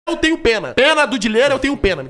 Eu tenho pena. Pena do Dileira, eu tenho pena.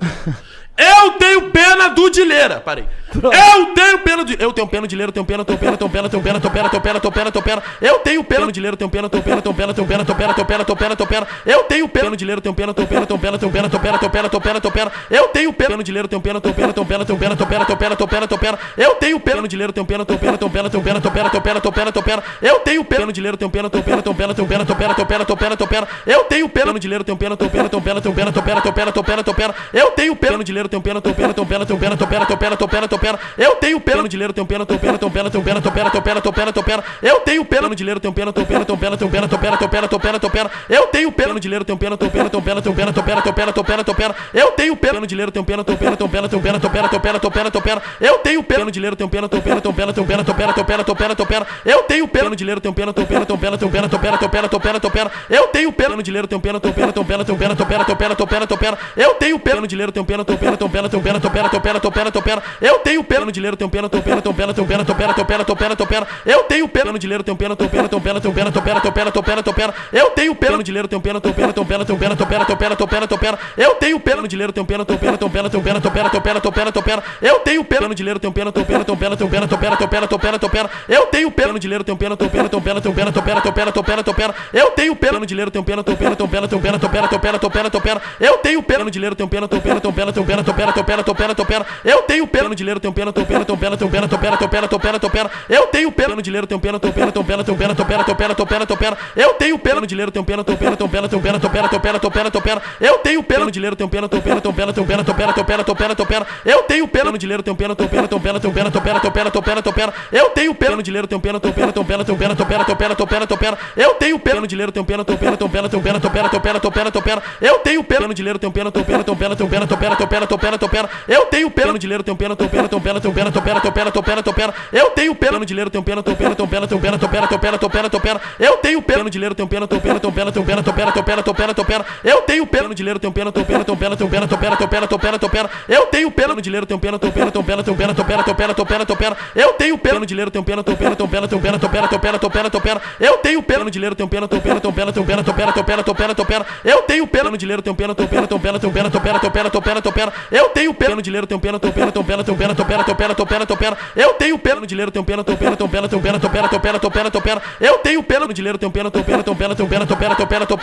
Eu tenho pena do Dileira. Parei. Eu tenho pena de. Eu tenho pena de Dileira, eu tenho pena, tenho pena, tenho pena, tenho pena, tenho pena, tenho pena, tenho pena, tenho pena. Eu tenho pena de Dileira, tenho pena, tenho pena, tenho pena, tenho pena, tenho pena, tenho pena, tenho pena, tenho pena. Eu tenho pena de Dileira, tenho pena, tenho pena, tenho pena, tenho pena, tenho pena, tenho pena, tenho pena, tenho pena. Eu tenho pena de Dileira, tenho pena, tenho pena, tenho pena, tenho pena, tenho pena, tenho pena, tenho pena, tenho pena. Eu tenho pena de Dileira, tenho pena, tenho pena, tenho pena, tenho pena, tenho pena, tenho pena, tenho pena, tenho pena. Eu tenho pena de Dileira, tenho pena, tenho pena, tenho pena, tenho pena, tenho pena, tenho pena, tenho pena, tenho pena. Eu tenho pena de Dileira, tenho pena, tenho pena, tenho pena, tenho pena, tenho pena, tenho pena, tenho pena, tenho pena. Eu tenho pena de Dileira, tenho pena, tenho pena, tenho pena, tenho pena, tenho pena, tenho pena, tenho pena, tenho pena. Eu tenho pena de Dileira, tenho pena, tenho pena, tenho pena, tenho pena, tenho pena, tenho pena, tenho pena, tenho pena. Eu tenho pena de Dileira, tenho pena, tenho pena, tenho pena, tenho pena, tenho pena, tenho pena, tenho pena, tenho pena. Eu tenho pena de Dileira, tenho pena, tenho pena, tenho pena, tenho pena, tenho pena, tenho pena, tenho pena, tenho pena. Eu tenho pena de Dileira, tenho pena, tenho pena, tenho pena, tenho pena, tenho pena, tenho pena, tenho pena, tenho pena. Eu tenho pena de Dileira, tenho pena, tenho pena, tenho pena, tenho pena, tenho pena, tenho pena, tenho pena, tenho pena. Eu tenho pena de Dileira, tenho pena, tenho pena, tenho pena, tenho pena, tenho pena, tenho pena, tenho pena, tenho pena. Eu tenho pena de Dileira, tenho pena, tenho pena, tenho pena, tenho pena, tenho pena, tenho pena, tenho pena, tenho pena. Eu tenho pena de Dileira, tenho pena, tenho pena, tenho pena, tenho pena, tenho pena, tenho pena, tenho pena, tenho pena. Eu tenho pena de Dileira, tenho pena, tenho pena, tenho pena, tenho pena, tenho pena, tenho pena, tenho pena, tenho pena. Eu tenho pena de Dileira, tenho pena, tenho pena, tenho pena, tenho pena, tenho pena, tenho pena, tenho pena, tenho pena. Eu tenho pena de Dileira, tenho pena, tenho pena, tenho pena, tenho pena, tenho pena, tenho pena, tenho pena, tenho pena. Eu tenho pena de Dileira, tenho pena, tenho pena, tenho pena, tenho pena, tenho pena, tenho pena, tenho pena, tenho pena. Eu tenho pena de Dileira, tenho pena, tenho pena, tenho pena, tenho pena, tenho pena, tenho pena, tenho pena, tenho pena. Eu tenho pena de Dileira, tenho pena, tenho pena, tenho pena, tenho pena, tenho pena, tenho pena, tenho pena, tenho pena. Eu tenho pena de Dileira, tenho pena, tenho pena, tenho pena, tenho pena, tenho pena, tenho pena, tenho pena, tenho pena. Eu tenho pena de Dileira, tenho pena, tenho pena, tenho pena, tenho pena, tenho pena, tenho pena, tenho pena, tenho pena. Eu tenho pena de Dileira, tenho pena, tenho pena, tenho pena, tenho pena, tenho pena, tenho pena, tenho pena, tenho pena. Eu tenho pena de Dileira, tenho pena, tenho pena, tenho pena, tenho pena, tenho pena, tenho pena, tenho pena, tenho pena. Eu tenho pena de Dileira, tenho pena, tenho pena, tenho pena, tenho pena, tenho pena, tenho pena, tenho pena, tenho pena. Eu tenho pena de Dileira, tenho pena, tenho pena, tenho pena, tenho pena, tenho pena, tenho pena, tenho pena, tenho pena. Eu tenho pena de Dileira, tenho pena, tenho pena, tenho pena, tenho pena, tenho pena, tenho pena, tenho pena, tenho pena. Eu tenho pena de Dileira, tenho pena, tenho pena, tenho pena, tenho pena, tenho pena, tenho pena, tenho pena, tenho pena. Eu tenho pena de Dileira, tenho pena, tenho pena, tenho pena, tenho pena, tenho pena, tenho pena, tenho pena, tenho pena. Eu tenho pena de Dileira, tenho pena, tenho pena, tenho pena, tenho pena, tenho pena, tenho pena, tenho pena, tenho pena. Eu tenho pena de Dileira, tenho pena, tenho pena, tenho pena, tenho pena, tenho pena, tenho pena, tenho pena, tenho pena. Eu tenho pena de Dileira, tenho pena, tenho pena, tenho pena, tenho pena, tenho pena, tenho pena, tenho pena, tenho pena. Eu tenho pena de Dileira, tenho pena, tenho pena, tenho pena, tenho pena, tenho pena, tenho pena, tenho pena, tenho pena. Eu tenho pena de Dileira, tenho pena, tenho pena, tenho pena, tenho pena, tenho pena, tenho pena, tenho pena, tenho pena. Eu tenho pena de Dileira, tenho pena, tenho pena, tenho pena, tenho pena, tenho pena, tenho pena, tenho pena, tenho pena. Eu tenho pena de Dileira, tenho pena, tenho pena, tenho pena, tenho pena, tenho pena, tenho pena, tenho pena, tenho pena. Eu tenho pena de Dileira, tenho pena, tenho pena, tenho pena, tenho pena, tenho pena, tenho pena, tenho pena, tenho pena. Eu tenho pena de Dileira, tenho pena, tenho pena, tenho pena, tenho pena, tenho pena, tenho pena, tenho pena, tenho pena. Eu tenho pena de Dileira, tenho pena, tenho pena, tenho pena, tenho pena, tenho pena, tenho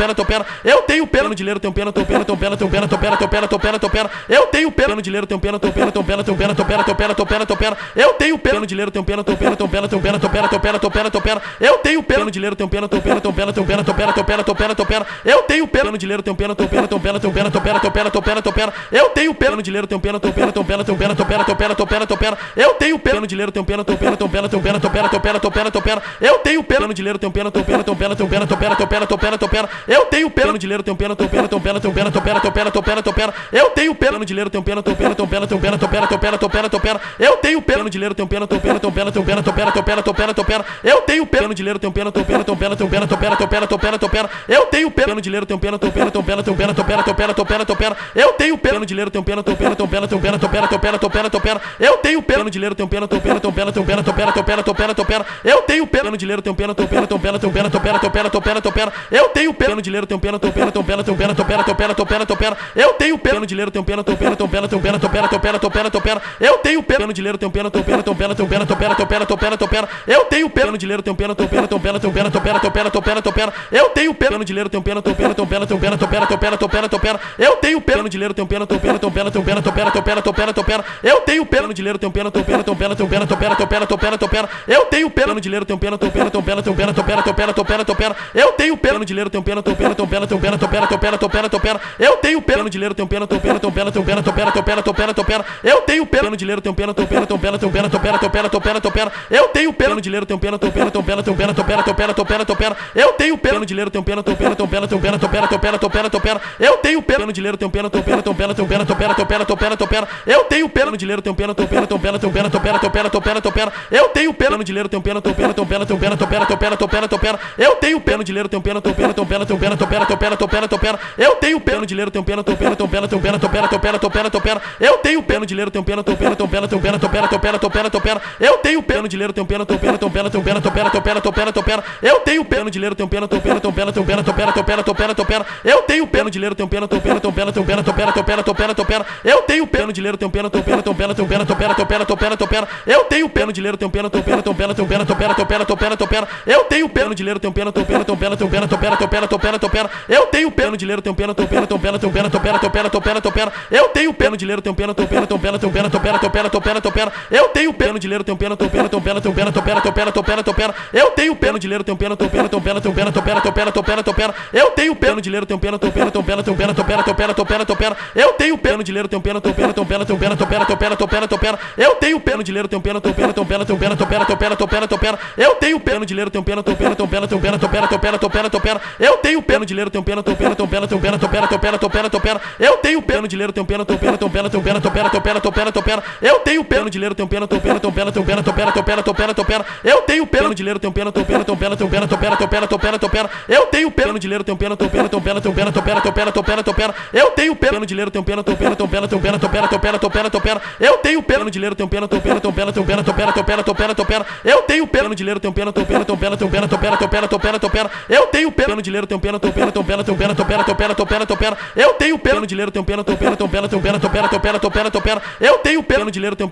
pena, tenho pena, tenho pena. Eu tenho pena de Dileira, tenho pena, tenho pena, tenho pena, tenho pena, tenho pena, tenho pena, tenho pena, tenho pena. Eu tenho pena de Dileira, tenho pena, tenho pena, tenho pena, tenho pena, tenho pena, tenho pena, tenho pena, tenho pena. Eu tenho pena de Dileira, tenho pena, tenho pena, tenho pena, tenho pena, tenho pena, tenho pena, tenho pena, tenho pena. Eu tenho pena de Dileira, tenho pena, tenho pena, tenho pena, tenho pena, tenho pena, tenho pena, tenho pena, tenho pena. Eu tenho pena de Dileira, tenho pena, tenho pena, tenho pena, tenho pena, tenho pena, tenho pena, tenho pena, tenho pena. Eu tenho pena de Dileira, tenho pena, tenho pena, tenho pena, tenho pena, tenho pena, tenho pena, tenho pena, tenho pena. Eu tenho pena de Dileira, tenho pena, tenho pena, tenho pena, tenho pena, tenho pena, tenho pena, tenho pena, tenho pena. Eu tenho pena de Dileira, tenho pena, tenho pena, tenho pena, tenho pena, tenho pena, tenho pena, tenho pena, tenho pena. Eu tenho pena de Dileira, tenho pena, tenho pena, tenho pena, tenho pena, tenho pena, tenho pena, tenho pena, tenho pena. Eu tenho pena de Dileira, tenho pena, tenho pena, tenho pena, tenho pena, tenho pena, tenho pena, tenho pena, tenho pena. Eu tenho pena de Dileira, tenho pena, tenho pena, tenho pena, tenho pena, tenho pena, tenho pena, tenho pena, tenho pena. Eu tenho pena de Dileira, tenho pena, tenho pena, tenho pena, tenho pena, tenho pena, tenho pena, tenho pena, tenho pena. Eu tenho pena de Dileira, tenho pena, tenho pena, tenho pena, tenho pena, tenho pena, tenho pena, tenho pena, tenho pena. Eu tenho pena de Dileira, tenho pena, tenho pena, tenho pena, tenho pena, tenho pena, tenho pena, tenho pena, tenho pena. Eu tenho pena de Dileira, tenho pena, tenho pena, tenho pena, tenho pena, tenho pena, tenho pena, tenho pena, tenho pena. Eu tenho pena de Dileira, tenho pena, tenho pena, tenho pena, tenho pena, tenho pena, tenho pena, tenho pena, tenho pena. Eu tenho pena de Dileira, tenho pena, tenho pena, tenho pena, tenho pena, tenho pena, tenho pena, tenho pena, tenho pena. Eu tenho pena de Dileira, tenho pena, tenho pena, tenho pena, tenho pena, tenho pena, tenho pena, tenho pena, tenho pena. Eu tenho pena de Dileira, tenho pena, tenho pena, tenho pena, tenho pena, tenho pena, tenho pena, tenho pena, tenho pena. Eu tenho pena de Dileira, tenho pena, tenho pena, tenho pena, tenho pena, tenho pena, tenho pena, tenho pena, tenho pena. Eu tenho pena de Dileira, tenho pena, tenho pena, tenho pena, tenho pena, tenho pena, tenho pena, tenho pena, tenho pena. Eu tenho pena de Dileira, tenho pena, tenho pena, tenho pena, tenho pena, tenho pena, tenho pena, tenho pena, tenho pena. Eu tenho pena de Dileira, tenho pena, tenho pena, tenho pena, tenho pena, tenho pena, tenho pena, tenho pena, tenho pena. Eu tenho pena de Dileira, tenho pena, tenho pena, tenho pena, tenho pena, tenho pena, tenho pena, tenho pena, tenho pena. Eu tenho pena de Dileira, tenho pena, tenho pena, tenho pena, tenho pena, tenho pena, tenho pena, tenho pena, tenho pena. Eu tenho pena de Dileira, tenho pena, tenho pena, tenho pena, tenho pena, tenho pena, tenho pena, tenho pena, tenho pena. Eu tenho pena de Dileira, tenho pena, tenho pena, tenho pena, tenho pena, tenho pena, tenho pena, tenho pena, tenho pena. Eu tenho pena de Dileira, tenho pena, tenho pena, tenho pena, tenho pena, tenho pena, tenho pena, tenho pena, tenho pena. Eu tenho pena de Dileira, tenho pena, tenho pena, tenho pena, tenho pena, tenho pena, tenho pena, tenho pena, tenho pena. Eu tenho pena de Dileira, tenho pena, tenho pena, tenho pena, tenho pena, tenho pena, tenho pena, tenho pena, tenho pena. Eu tenho pena de Dileira, tenho pena, tenho pena, tenho pena, tenho pena, tenho pena, tenho pena, tenho pena, tenho pena. Eu tenho pena de Dileira, tenho pena, tenho pena, tenho pena, tenho pena, tenho pena, tenho pena, tenho pena, tenho pena. Eu tenho pena de Dileira, tenho pena, pena, teu pena, teu pena, teu pena, teu pena, teu pena, teu pena, teu pena. Eu tenho pena de ler, teu pena, teu pena, teu pena, teu pena, teu pena, teu pena, teu pena, teu pena. Eu tenho pena de ler, teu pena, teu pena, teu pena, teu pena, teu pena, teu pena, teu pena, teu pena. Eu tenho pena de ler, teu pena, teu pena, teu pena, teu pena, teu pena, teu pena, teu pena, teu pena. Eu tenho pena de ler, teu pena, teu pena, teu pena, teu pena, teu pena, teu pena, teu pena, teu pena. Eu tenho pena de ler, teu pena, teu pena, teu pena, teu pena, teu pena, teu pena, teu pena, teu pena. Eu tenho pena de ler, teu pena, teu pena, teu pena, teu pena, teu pena, teu pena, teu pena, teu pena. Eu tenho pena de ler, teu pena, teu pena, teu pena, teu pena, teu pena, teu pena, teu pena, teu pena. Eu tenho pena de ler, teu pena, teu pena, teu pena, teu pena, teu pena, teu pena, teu pena, teu pena. Eu tenho pena de ler, teu pena, teu pena, teu pena, teu pena, teu pena, teu pena, teu pena, teu pena. Eu tenho pena de ler, teu pena, teu pena, teu pena, teu pena, teu pena, teu pena, teu pena, teu pena. Eu tenho pena de ler, teu pena, teu pena, teu pena, teu pena, teu pena, teu pena, teu pena, teu pena. Eu tenho pena de ler, teu pena, teu pena, teu pena, teu pena, teu pena, teu pena, teu pena, teu pena. Eu tenho pena de ler, teu pena, teu pena, teu pena, teu pena, teu pena, teu pena, teu pena, teu pena. Eu tenho pena de ler, teu pena, teu pena, teu pena, teu pena, teu pena, teu pena, teu pena, teu pena. Eu tenho pena de ler, teu pena, teu pena, teu pena, teu pena, teu pena, teu pena, teu pena, teu pena. Eu tenho pena de ler, teu pena, teu pena, teu pena, teu pena, teu pena, teu pena, teu pena, teu pena. Eu tenho pena de ler, teu pena, teu pena, teu pena, teu pena, teu pena, teu pena, teu pena, teu pena. Eu tenho pena de ler, teu pena, teu pena, teu pena, teu pena, teu pena, teu pena, teu pena, teu pena. Eu tenho pena de ler, teu pena, teu pena, teu pena, teu pena, teu pena, teu pena, teu pena, teu pena. Eu tenho pena de ler, teu pena, teu pena, teu pena, teu pena, teu pena, teu pena, teu pena, teu pena. Eu tenho pena de ler, teu pena, teu pena, teu pena, teu pena, teu pena, teu pena, teu pena, teu pena. Eu tenho pena de ler, teu pena, teu pena, teu pena, teu pena, teu pena, teu pena, teu pena, teu pena. Eu tenho pena de ler, teu pena, teu pena, teu pena, teu pena, teu pena, teu pena, teu pena, teu pena. Eu tenho pena de ler, teu pena, teu pena, teu pena, teu pena, teu pena, teu pena, teu pena, teu pena. Eu tenho pena de ler, teu pena, teu pena, teu pena, teu pena, teu pena, teu pena, teu pena, teu pena. Eu tenho pena de ler, teu pena, teu pena, teu pena, teu pena, teu pena, teu pena, teu pena, teu pena. Eu tenho pena de ler, teu pena, teu pena, teu pena, teu pena, teu pena, teu pena, teu pena, teu pena. Eu tenho pena de ler, teu pena, teu pena, teu pena, teu pena, teu pena, teu pena, teu pena, teu pena. Eu tenho pena de ler, teu pena, teu pena, teu pena, teu pena, teu pena, teu pena, teu pena, teu pena. Eu tenho pena de ler, teu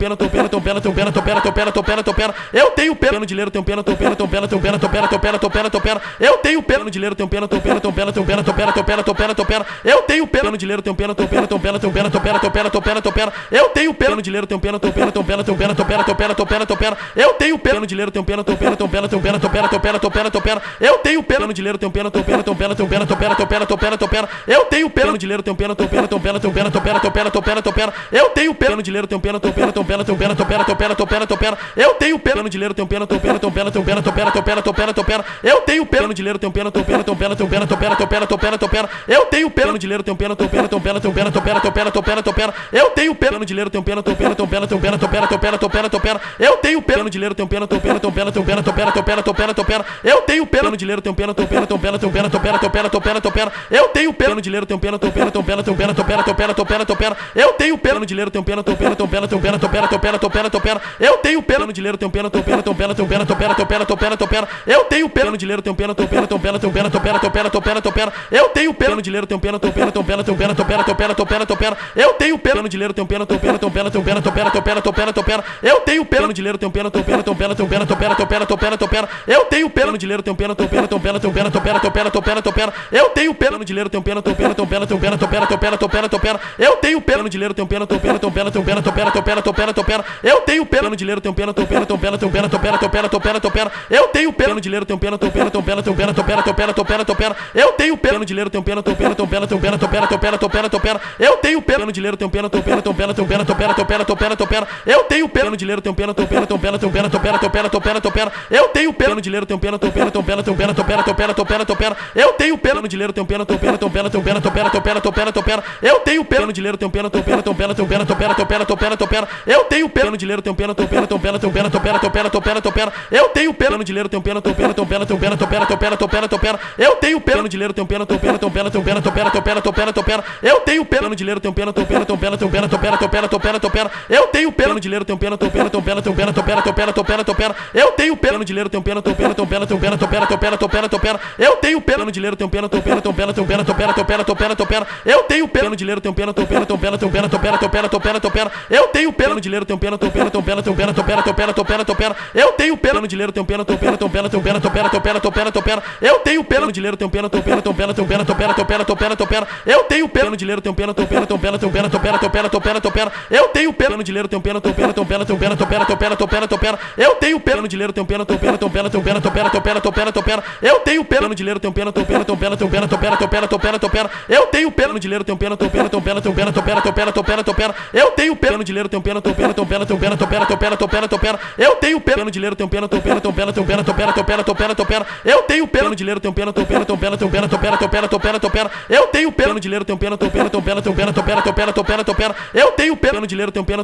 pena, teu pena, teu pena, teu pena, teu pena, teu pena, teu pena, teu pena. Eu tenho pena de ler, teu pena, teu pena, teu pena, teu pena, teu pena, teu pena, teu pena, teu pena. Eu tenho pena de ler, teu pena, teu pena, teu pena, teu pena, teu pena, teu pena, teu pena, teu pena. Eu tenho pena de ler, teu pena, teu pena, teu pena, teu pena, teu pena, teu pena, teu pena, teu pena. Eu tenho pena de ler, teu pena, teu pena, teu pena, teu pena, teu pena, teu pena, teu pena, teu pena. Eu tenho pena de ler, teu pena, teu pena, teu pena, teu pena, teu pena, teu pena, teu pena, teu pena. Eu tenho pena de ler, teu pena, teu pena, teu pena, teu pena, teu pena, teu pena, teu pena, teu pena. Eu tenho pena de ler, teu pena, teu pena, teu pena, teu pena, teu pena, teu pena, teu pena, teu pena. Eu tenho pena de ler, teu pena, teu pena, teu pena, teu pena, teu pena, teu pena, teu pena, teu pena. Eu tenho pena de ler, teu pena, teu pena, teu pena, teu pena, teu pena, teu pena, teu pena, teu pena. Eu tenho pena de ler, teu pena, teu pena, teu pena, teu pena, teu pena, teu pena, teu pena, teu pena. Eu tenho pena de ler, teu pena, teu pena, teu pena, teu pena, teu pena, teu pena, teu pena, teu pena. Eu tenho pena de ler, teu pena, teu pena, teu pena, teu pena, teu pena, teu pena, teu pena, teu pena. Eu tenho pena de ler, teu pena, teu pena, teu pena, teu pena, teu pena, teu pena, teu pena, teu pena. Eu tenho pena de ler, teu pena, teu pena, teu pena, teu pena, teu pena, teu pena, teu pena, teu pena. Eu tenho pena de ler, teu pena, teu pena, teu pena, teu pena, teu pena, teu pena, teu pena, teu pena. Eu tenho pena de ler, teu pena, teu pena, teu pena, teu pena, teu pena, teu pena, teu pena, teu pena. Eu tenho pena de ler, teu pena, teu pena, teu pena, teu pena, teu pena, teu pena, teu pena, teu pena. Eu tenho pena de ler, teu pena, teu pena, teu pena, teu pena, teu pena, teu pena, teu pena, teu pena. Eu tenho pena de ler, teu pena, teu pena, teu pena, teu pena, teu pena, teu pena, teu pena, teu pena. Eu tenho pena de ler, teu pena, teu pena, teu pena, teu pena, teu pena, teu pena, teu pena, teu pena. Eu tenho pena de ler, teu pena, teu pena, teu pena, teu pena, teu pena, teu pena, teu pena, teu pena. Eu tenho pena de ler, teu pena, teu pena, teu pena, teu pena, teu pena, teu pena, teu pena, teu pena. Eu tenho pena de ler, teu pena, teu pena, teu pena, teu pena, teu pena, teu pena, teu pena, teu pena. Eu tenho pena de ler, teu pena, teu pena, teu pena, teu pena, teu pena, teu pena, teu pena, teu pena. Eu tenho pena de ler, teu pena, teu pena, teu pena, teu pena, teu pena, teu pena, teu pena, teu pena. Eu tenho pena de ler, teu pena, teu pena, teu pena, teu pena, teu pena, teu pena, teu pena, teu pena. Eu tenho pena de ler, teu pena, teu pena, teu pena, teu pena, teu pena, teu pena, teu pena, teu pena. Eu tenho pena de ler, teu pena, teu pena, teu pena, teu pena, teu pena, teu pena, teu pena, teu pena. Eu tenho pena de ler, teu pena, teu pena, teu pena, teu pena, teu pena, teu pena, teu pena, teu pena. Eu tenho pena de ler, teu pena, teu pena, teu pena, teu pena, teu pena, teu pena, teu pena, teu pena. Eu tenho pena de ler, teu pena, teu pena, teu pena, teu pena, teu pena, teu pena, teu pena, teu pena. Eu tenho pena de ler, teu pena, teu pena, teu pena, teu pena, teu pena, teu pena, teu pena, teu pena. Eu tenho pena de ler, teu pena, teu pena, teu pena, teu pena, teu pena, teu pena, teu pena, teu pena. Eu tenho pena de ler, teu pena, teu pena, teu pena, teu pena, teu pena, teu pena, teu pena, teu pena. Eu tenho pena de ler, teu pena, teu pena, teu pena, teu pena, teu pena, teu pena, teu pena, teu pena. Eu tenho pena de ler, teu pena, teu pena, teu pena, teu pena, teu pena, teu pena, teu pena, teu pena. Eu tenho pena de ler, teu pena, teu pena, teu pena, teu pena, teu pena, teu pena, teu pena, teu pena. Eu tenho pena de ler, teu pena, teu pena, teu pena, teu pena, teu pena, teu pena, teu pena, teu pena. Eu tenho pena de ler, teu pena, teu pena, teu pena, teu pena, teu pena, teu pena, teu pena, teu pena. Eu tenho pena de ler, teu pena, teu pena, teu pena, teu pena, teu pena, teu pena, teu pena, teu pena. Eu tenho pena de ler, teu pena, teu pena, teu pena, teu pena, teu pena, teu pena, teu pena, teu pena. Eu tenho pena de ler, teu pena, teu pena, teu pena, teu pena, teu pena, teu pena, teu pena, teu pena. Eu tenho pena de ler, teu pena, teu pena, teu pena, teu pena, teu pena, teu pena, teu pena, teu pena. Eu tenho pena de ler, teu pena, teu pena, teu pena, teu pena, teu pena, teu pena, teu pena, teu pena. Eu tenho pena de ler, teu pena, teu pena, teu pena, teu pena, teu pena, teu pena, teu pena, teu pena. Eu tenho pena de ler, teu pena, teu pena, teu pena, teu pena, teu pena, teu pena, teu pena, teu pena. Eu tenho pena de ler, teu pena, teu pena, teu pena, teu pena, teu pena, teu pena, teu pena, teu pena. Eu tenho pena de ler, teu pena, teu pena, teu pena, teu pena, teu pena, teu pena, teu pena, teu pena. Eu tenho pena de ler, teu pena, teu pena, teu pena, teu pena, teu pena, teu pena, teu pena, teu pena. Eu tenho pena de ler, teu pena, teu pena, teu pena, teu pena, teu pena, teu pena, teu pena, teu pena. Eu tenho pena de ler, teu pena, teu pena, teu pena, teu pena, teu pena, teu pena, teu pena, teu pena. Eu tenho pena de ler, teu pena,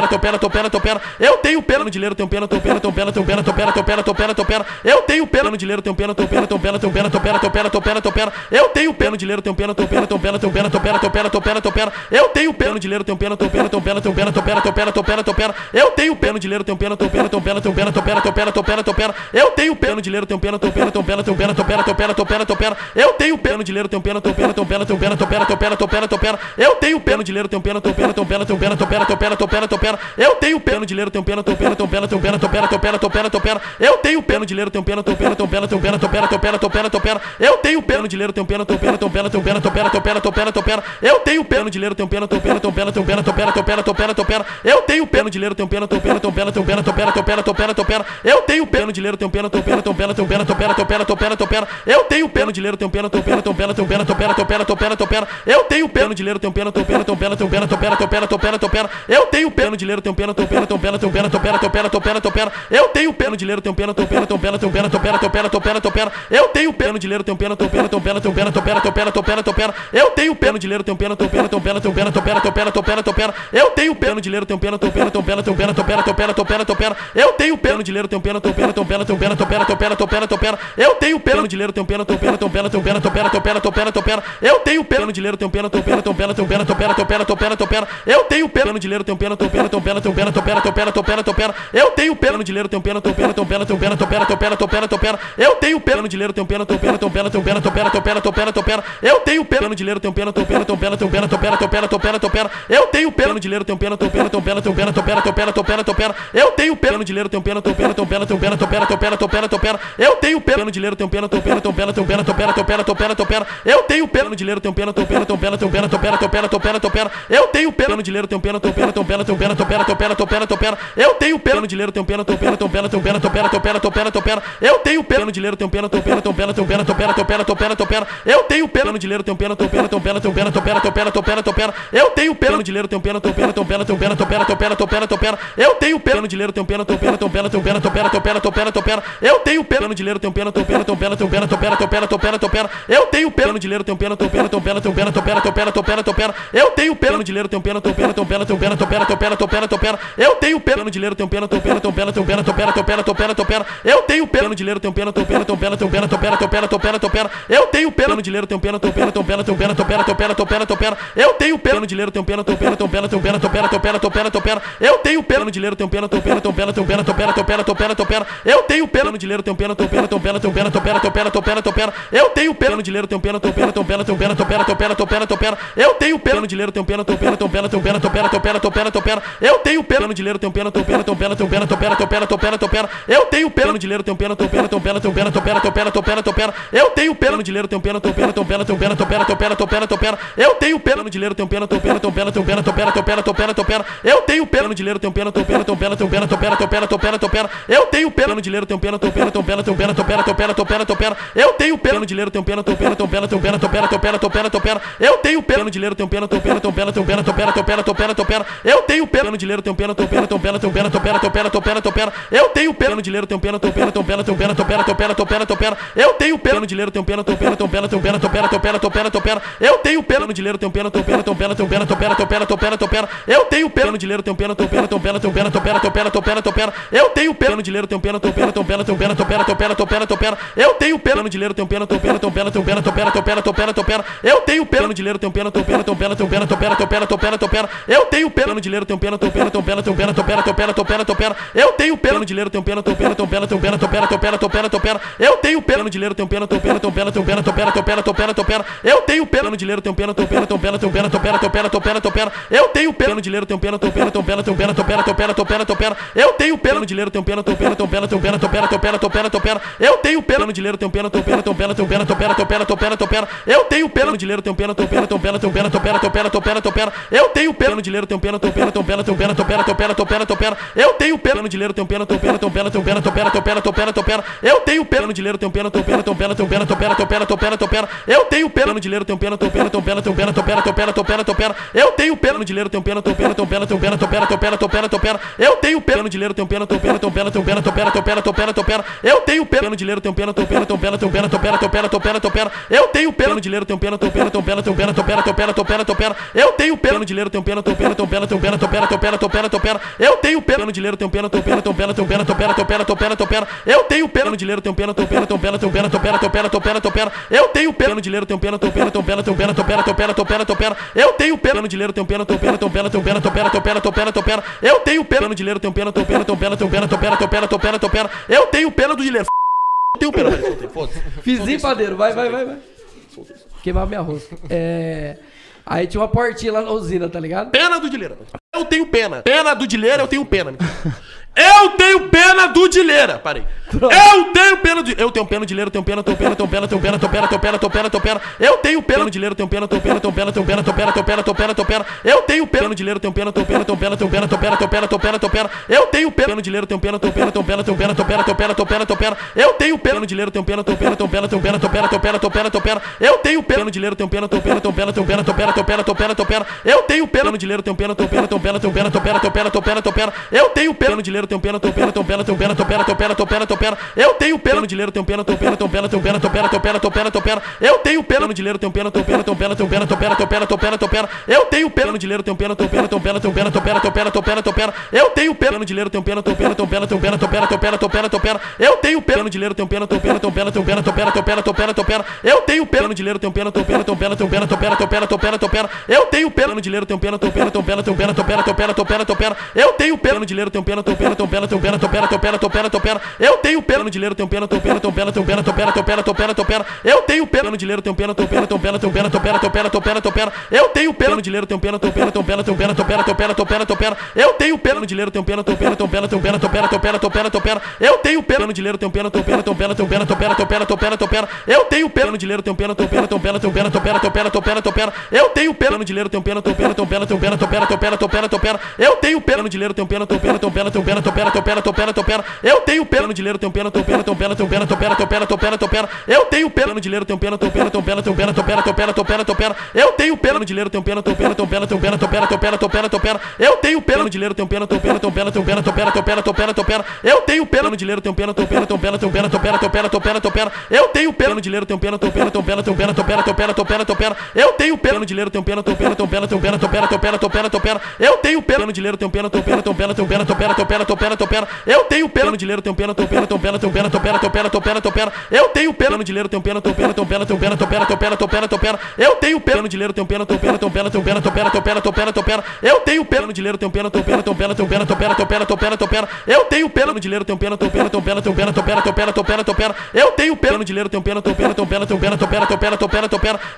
pena, teu pena, teu pena, teu pena. Eu tenho pena de ler, teu pena, teu pena, teu pena, teu pena, teu pena, teu pena, teu pena, teu pena. Eu tenho pena de ler, teu pena, teu pena, teu pena, teu pena, teu pena, teu pena, teu pena, teu pena. Eu tenho pena de ler, teu pena, teu pena, teu pena, teu pena, teu pena, teu pena, teu pena, teu pena. Eu tenho pena de ler, teu pena, teu pena, teu pena, teu pena, teu pena, teu pena, teu pena, teu pena. Eu tenho pena de ler, teu pena, teu pena, teu pena, teu pena, teu pena, teu pena, teu pena, teu pena. Eu tenho pena de ler, teu pena, teu pena, teu pena, teu pena, teu pena, teu pena, teu pena, teu pena. Eu tenho pena de ler, teu pena, teu pena, teu pena, teu pena, teu pena, teu pena, teu pena, teu pena. Eu tenho pena de ler, teu pena, teu pena, teu pena, teu pena, teu pena, teu pena, teu pena, teu pena. Eu tenho pena de ler, teu pena, teu pena, teu pena, teu pena, teu pena, teu pena, teu pena, teu pena. Eu tenho pena de ler, teu pena, teu pena, teu pena, teu pena, teu pena, teu pena, teu pena, teu pena. Eu tenho pena de ler, teu pena, teu pena, teu pena, teu pena, teu pena, teu pena, teu pena, teu pena. Eu tenho pena de ler, teu pena, teu pena, teu pena, teu pena, teu pena, teu pena, teu pena, teu pena. Eu tenho pena de ler, teu pena, teu pena, teu pena, teu pena, teu pena, teu pena, teu pena, teu pena. Eu tenho pena de ler, teu pena, teu pena, teu pena, teu pena, teu pena, teu pena, teu pena, teu pena. Eu tenho pena de ler, teu pena, teu pena, teu pena, teu pena, teu pena, teu pena, teu pena, teu pena. Eu tenho pena de ler, teu pena, teu pena, teu pena, teu pena, teu pena, teu pena, teu pena, teu pena. Eu tenho pena de ler, teu pena, teu pena, teu pena, teu pena, teu pena, teu pena, teu pena, teu pena. Eu tenho pena de ler, teu pena, teu pena, teu pena, teu pena, teu pena, teu pena, teu pena, teu pena. Eu tenho pena de ler, teu pena, teu pena, teu pena, teu pena, teu pena, teu pena, teu pena, teu pena. Eu tenho pena de ler, teu pena, teu pena, teu pena, teu pena, teu pena, teu pena, teu pena, teu pena. Eu tenho pena de ler, teu pena, teu pena, teu pena, teu pena, teu pena, teu pena, teu pena, teu pena. Eu tenho pena de ler, teu pena, teu pena, teu pena, teu pena, teu pena, teu pena, teu pena, teu pena. Eu tenho pena de ler, teu pena, teu pena, teu pena, teu pena, teu pena, teu pena, teu pena, teu pena. Eu tenho pena de ler, teu pena, teu pena, teu pena, teu pena, teu pena, teu pena, teu pena, teu pena. Eu tenho pena de ler, teu pena, teu pena, teu pena, teu pena, teu pena, teu pena, teu pena, teu pena. Eu tenho pena de ler, teu pena, teu pena, teu pena, teu pena, teu pena, teu pena, teu pena, teu pena. Eu tenho pena de ler, teu pena, teu pena, teu pena, teu pena, teu pena, teu pena, teu pena, teu pena. Eu tenho pena de ler, teu pena, teu pena, teu pena, teu pena, teu pena, teu pena, teu pena, teu pena. Eu tenho pena de ler, teu pena, teu pena, teu pena, teu pena, teu pena, teu pena, teu pena, teu pena. Eu tenho pena de ler, teu pena, teu pena, teu pena, teu pena, teu pena, teu pena, teu pena, teu pena. Eu tenho pena de ler, teu pena, teu pena, teu pena, teu pena, teu pena, teu pena, teu pena, teu pena. Eu tenho pena de ler, teu pena, teu pena, teu pena, teu pena, teu pena, teu pena, teu pena, teu pena. Eu tenho pena de ler, teu pena, teu pena, teu pena, teu pena, teu pena, teu pena, teu pena, teu pena. Eu tenho pena de ler, teu pena, teu pena, teu pena, teu pena, teu pena, teu pena, teu pena, teu pena. Eu tenho pena de ler, teu pena, teu pena, teu pena, teu pena, teu pena, teu pena, teu pena, teu pena. Eu tenho pena de ler, teu pena, teu pena, teu pena, teu pena, teu pena, teu pena, teu pena, teu pena. Eu tenho pena de ler, teu pena, teu pena, teu pena, teu pena, teu pena, teu pena, teu pena, teu pena. Eu tenho pena de ler, teu pena, teu pena, teu pena, teu pena, teu pena, teu pena, teu pena, teu pena. Eu tenho pena de ler, teu pena, teu pena, teu pena, teu pena, teu pena, teu pena, teu pena, teu pena. Eu tenho pena de ler, teu pena, teu pena, teu pena, teu pena, teu pena, teu pena, teu pena, teu pena. Eu tenho pena de ler, teu pena, teu pena, teu pena, teu pena, teu pena, teu pena, teu pena, teu pena. Eu tenho pena de ler, teu pena, teu pena, teu pena, teu pena, teu pena, teu pena, teu pena, teu pena. Eu tenho pena de ler, teu pena, teu pena, teu pena, teu pena, teu pena, teu pena, teu pena, teu pena. Eu tenho pena de ler, teu pena, teu pena, teu pena, teu pena, teu pena, teu pena, teu pena, teu pena. Eu tenho pena de ler, teu pena, teu pena, teu pena, teu pena, teu pena, teu pena, teu pena, teu pena. Eu tenho pena de ler, teu pena, teu pena, teu pena, teu pena, teu pena, teu pena, teu pena, teu pena. Eu tenho pena de ler, teu pena, teu pena, teu pena, teu pena, teu pena, teu pena, teu pena, teu pena. Eu tenho pena de ler, teu pena, teu pena, teu pena, teu pena, teu pena, teu pena, teu pena, teu pena. Eu tenho pena de ler, teu pena, teu pena, teu pena, teu pena, teu pena, teu pena, teu pena, teu pena. Eu tenho pena de ler, teu pena, teu pena, teu pena, teu pena, teu pena, teu pena, teu pena, teu pena. Eu tenho pena de ler, teu pena, teu pena, teu pena, teu pena, teu pena, teu pena, teu pena, teu pena. Eu tenho pena de ler, teu pena, teu pena, teu pena, teu pena, teu pena, teu pena, teu pena, teu pena. Eu tenho pena de ler, teu pena, teu pena, teu pena, teu pena, teu pena, teu pena, teu pena, teu pena. Eu tenho pena de ler, teu pena, teu pena, teu pena, teu pena, teu pena, teu pena, teu pena, teu pena. Eu tenho pena de ler, teu pena, teu pena, teu pena, teu pena, teu pena, teu pena, teu pena, teu pena. Eu tenho pena de ler, teu pena, teu pena, teu pena, teu pena, teu pena, teu pena, teu pena, teu pena. Eu tenho pena de ler, teu pena, teu pena, teu pena, teu pena, teu pena, teu pena, teu pena, teu pena. Eu tenho pena de ler, teu pena, teu pena, teu pena, teu pena, teu pena, teu pena, teu pena, teu pena. Eu tenho pena de ler, teu pena, teu pena, teu pena, teu pena, teu pena, teu pena, teu pena, teu pena. Eu tenho pena de ler, teu pena, teu pena, teu pena, teu pena, teu pena, teu pena, teu pena, teu pena. Eu tenho pena de ler, teu pena, teu pena, teu pena, teu pena, teu pena, teu pena, teu pena, teu pena. Eu tenho pena de ler, teu pena, teu pena, teu pena, teu pena, teu pena, teu pena, teu pena, teu pena. Eu tenho pena de ler, teu pena, teu pena, teu pena, teu pena, teu pena, teu pena, teu pena, teu pena. Eu tenho pena de ler, teu pena, teu pena, teu pena, teu pena, teu pena, teu pena, teu pena, teu pena. Eu tenho pena de ler, teu pena, teu pena, teu pena, teu pena, teu pena, teu pena, teu pena, teu pena. Eu tenho pena de ler, teu pena, teu pena, teu pena, teu pena, teu pena, teu pena, teu pena, teu pena. Eu tenho pena de ler, teu pena, teu pena, teu pena, teu pena, teu pena, teu pena, teu pena, teu pena. Eu tenho pena de ler, teu pena, teu pena, teu pena, teu pena, teu pena, teu pena, teu pena, teu pena. Eu tenho pena de ler, teu pena, teu pena, teu pena, teu pena, teu pena, teu pena, teu pena, teu pena. Eu tenho pena de ler, teu pena, teu pena, teu pena, teu pena, teu pena, teu pena, teu pena, teu pena. Eu tenho pena de ler, teu pena, teu pena, teu pena, teu pena, teu pena, teu pena, teu pena, teu pena. Eu tenho pena de ler, teu pena, teu pena, teu pena, teu pena, teu pena, teu pena, teu pena, teu pena. Eu tenho pena de ler, teu pena, teu pena, teu pena, teu pena, teu pena, teu pena, teu pena, teu pena. Eu tenho pena de ler, teu pena, teu pena, teu pena, teu pena, teu pena, teu pena, teu pena, teu pena. Eu tenho pena de ler, teu pena, teu pena, teu pena, teu pena, teu pena, teu pena, teu pena, teu pena. Eu tenho pena de ler, teu pena, teu pena, teu pena, teu pena, teu pena, teu pena, teu pena, teu pena. Eu tenho pena de ler, teu pena, teu pena, teu pena, teu pena, teu pena, teu pena, teu pena, teu pena. Eu tenho pena de ler, teu pena, teu pena, teu pena, teu pena, teu pena, teu pena, teu pena, teu pena. Eu tenho pena de ler, teu pena, teu pena, teu pena, teu pena, teu pena, teu pena, teu pena, teu pena. Eu tenho pena de ler, teu pena, teu pena, teu pena, teu pena, teu pena, teu pena, teu pena, teu pena. Eu tenho pena de ler, teu pena, teu pena, teu pena, teu pena, teu pena, teu pena, teu pena, teu pena, teu pena. Eu tenho pena de ler, teu pena, teu pena, teu pena, teu pena, teu pena, teu pena, Eu tenho pena no dinheiro, tenho pena, tenho pena, tenho pena, tenho pena, tenho pena, tenho pena, tenho pena, tenho pena. Eu tenho pena no dinheiro, tenho pena, tenho pena, tenho pena, tenho pena, tenho pena, tenho pena, tenho pena, tenho pena. Eu tenho pena no dinheiro, tenho pena, tenho pena, tenho pena, tenho pena, tenho pena, tenho pena, tenho pena, tenho pena. Eu tenho pena no dinheiro, tenho pena, tenho pena, tenho pena, tenho pena, tenho pena, tenho pena, tenho pena, tenho pena. Eu tenho pena no dinheiro, tenho pena, tenho pena, tenho pena, tenho pena, tenho pena, tenho pena, tenho pena, tenho pena. Eu tenho pena do dinheiro. Eu tenho pena, foda-se. Fizinho padeiro, vai. Queimar minha rosca. Aí tinha uma portinha lá na usina, tá ligado? Pena do Dileira. Eu tenho pena. Pena do Dileira, eu tenho pena. Eu tenho pena do Dileira. Parei. Eu tenho pena do... Eu tenho pena do Dileira, tenho pena, tenho pena, tenho pena, tenho pena, tenho pena, tenho pena, tenho pena, tenho pena. Eu tenho pena do Dileira, tenho pena, tenho pena, tenho pena, tenho pena, tenho pena, tenho pena, tenho pena, tenho pena. Eu tenho pena do Dileira, tenho pena, tenho pena, tenho pena, tenho pena, tenho pena, tenho pena, tenho pena, tenho pena. Eu tenho pena do Dileira, tenho pena, tenho pena, tenho pena, tenho pena, tenho pena, tenho pena, tenho pena, tenho pena. Eu tenho pena do Dileira, tenho pena, tenho pena, tenho pena, tenho pena, tenho pena, tenho pena, tenho pena, tenho pena. Eu tenho pena do Dileira, tenho pena, tenho pena, tenho pena, tenho pena, tenho pena, tenho pena, tenho pena, tenho pena. Eu tenho pena do Dileira, tenho pena, tenho pena, tenho pena, tenho pena, tenho pena, tenho pena, tenho pena, tenho pena. Eu tenho pena do Dileira, tenho pena, tenho pena, tenho pena, tenho pena, tenho pena, tenho pena, tenho pena, tenho pena. Eu tenho pena no dinheiro, tenho pena, tenho pena, tenho pena, tenho pena, tenho pena, tenho pena, tenho pena, tenho pena. Eu tenho pena no dinheiro, tenho pena, tenho pena, tenho pena, tenho pena, tenho pena, tenho pena, tenho pena, tenho pena. Eu tenho pena no dinheiro, tenho pena, tenho pena, tenho pena, tenho pena, tenho pena, tenho pena, tenho pena, tenho pena. Eu tenho pena no dinheiro, tenho pena, tenho pena, tenho pena, tenho pena, tenho pena, tenho pena, tenho pena, tenho pena. Eu tenho pena no dinheiro, tenho pena, tenho pena, tenho pena, tenho pena, tenho pena, tenho pena, tenho pena, tenho pena. Eu tenho pena no dinheiro, tenho pena, tenho pena, tenho pena, tenho pena, tenho pena, tenho pena, tenho pena, tenho pena. Eu tenho pena no dinheiro, tenho pena, tenho pena, tenho pena, tenho pena, tenho pena, tenho pena, tenho pena, tenho pena. Eu tenho pena no dinheiro, tenho pena, tenho pena, tenho pena, tenho pena, tenho pena, tenho pena, tenho pena, tenho pena. Eu tenho pena no dinheiro, tenho pena, tenho pena, tenho pena, tenho pena, tenho pena, tenho pena, tenho pena, tenho pena. Eu tenho pena no dinheiro, tenho pena, tenho pena, tenho pena, tenho pena, tenho pena, tenho pena, tenho pena, tenho pena. Eu tenho pena no dinheiro, tenho pena, tenho pena, tenho pena, tenho pena, tenho pena, tenho pena, tenho pena, tenho pena. Eu tenho pena no dinheiro, tenho pena, tenho pena, tenho pena, tenho pena, tenho pena, tenho pena, tenho pena, tenho pena. Eu tenho pena no dinheiro, tenho pena, tenho pena, tenho pena, tenho pena, tenho pena, tenho pena, tenho pena, tenho pena. Eu tenho pena no dinheiro, tenho pena, tenho pena, tenho pena, tenho pena, tenho pena, tenho pena, tenho pena, tenho pena. Eu tenho pena no dinheiro, tenho pena, tenho pena, tenho pena, tenho pena, tenho pena, tenho pena, tenho pena, tenho pena. Eu tenho pena no dinheiro, tenho pena, tenho pena, tenho pena, tenho pena, tenho pena, tenho pena, tenho pena, tenho pena. Eu tenho pena no dinheiro, tenho pena, tenho pena, tenho pena, tenho pena, tenho pena, tenho pena, tenho pena, tenho pena. Eu tenho pena no dinheiro, tenho pena, tenho pena, tenho pena, tenho pena, tenho pena, tenho pena, tenho pena, tenho pena. Eu tenho pena no dinheiro, tenho pena, tenho pena, tenho pena, tenho pena, tenho pena, tenho pena, tenho pena, tenho pena. Eu tenho pena no dinheiro, tenho pena, tenho pena, tenho pena, tenho pena, tenho pena, tenho pena, tenho pena, tenho pena. Eu tenho pena no dinheiro, tenho pena, tenho pena, tenho pena, tenho pena, tenho pena, tenho pena, tenho pena, tenho pena. Eu tenho pena no dinheiro, tenho pena, tenho pena, tenho pena, tenho pena, tenho pena, tenho pena, tenho pena, tenho pena. Eu tenho pena no dinheiro, tenho pena, tenho pena, tenho pena, tenho pena, tenho pena, tenho pena, tenho pena, tenho pena. Eu tenho pena no dinheiro, tenho pena, tenho pena, tenho pena, tenho pena, tenho pena, tenho pena, tenho pena, tenho pena. Eu tenho pena no dinheiro, tenho pena, tenho pena, tenho pena, tenho pena, tenho pena, tenho pena, tenho pena, tenho pena. Eu tenho pena no dinheiro, tenho pena, tenho pena, tenho pena, tenho pena, tenho pena, tenho pena, tenho pena, tenho pena. Eu tenho pena no dinheiro, tenho pena, tenho pena, tenho pena, tenho pena, tenho pena, tenho pena, tenho pena, tenho pena. Eu tenho pena no dinheiro, tenho pena, tenho pena, tenho pena, tenho pena, tenho pena, tenho pena, tenho pena, tenho pena. Eu tenho pena no dinheiro, tenho pena, tenho pena, tenho pena, tenho pena, tenho pena, tenho pena, tenho pena, tenho pena. Eu tenho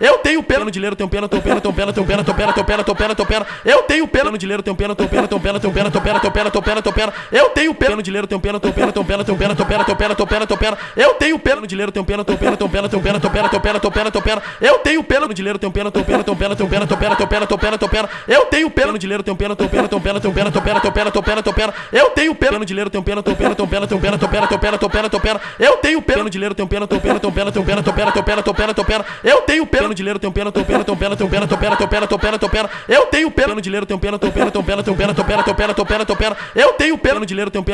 pena no dinheiro, tenho pena, tenho pena, tenho pena, tenho pena, tenho pena, tenho pena, tenho pena, tenho pena. Eu tenho pena no dinheiro, tenho pena, tenho pena, tenho pena, tenho pena, tenho pena, tenho pena, tenho pena, tenho pena. Eu tenho pena no dinheiro, tenho pena, tenho pena, tenho pena, tenho pena, tenho pena, tenho pena, tenho pena, tenho pena. Eu tenho pena no dinheiro, tenho pena, tenho pena, tenho pena, tenho pena, tenho pena, tenho pena, tenho pena, tenho pena. Eu tenho pena no dinheiro, tenho pena, tenho pena, tenho pena, tenho pena, tenho pena, tenho pena, tenho pena, tenho pena. Eu tenho pena no dinheiro, tenho pena, tenho pena, tenho pena, tenho pena, tenho pena, tenho pena, tenho pena, tenho pena. Eu tenho pena no dinheiro, tenho pena, tenho pena, tenho pena, tenho pena, tenho pena, tenho pena, tenho pena, tenho pena. Eu tenho pena no dinheiro, tenho pena, tenho pena, tenho pena, tenho pena, tenho pena, tenho pena, tenho pena, tenho pena. Eu tenho pena no dinheiro, tenho pena, tenho pena, tenho pena, tenho pena, tenho pena, tenho pena, tenho pena, tenho pena. Eu tenho pena no dinheiro, tenho pena, tenho pena, tenho pena, tenho pena, tenho pena, tenho pena, tenho pena, tenho pena. Eu tenho pena no dinheiro, tenho pena, tenho pena, tenho pena, tenho pena, tenho pena, tenho pena, tenho pena, tenho pena. Eu tenho pena no dinheiro, tenho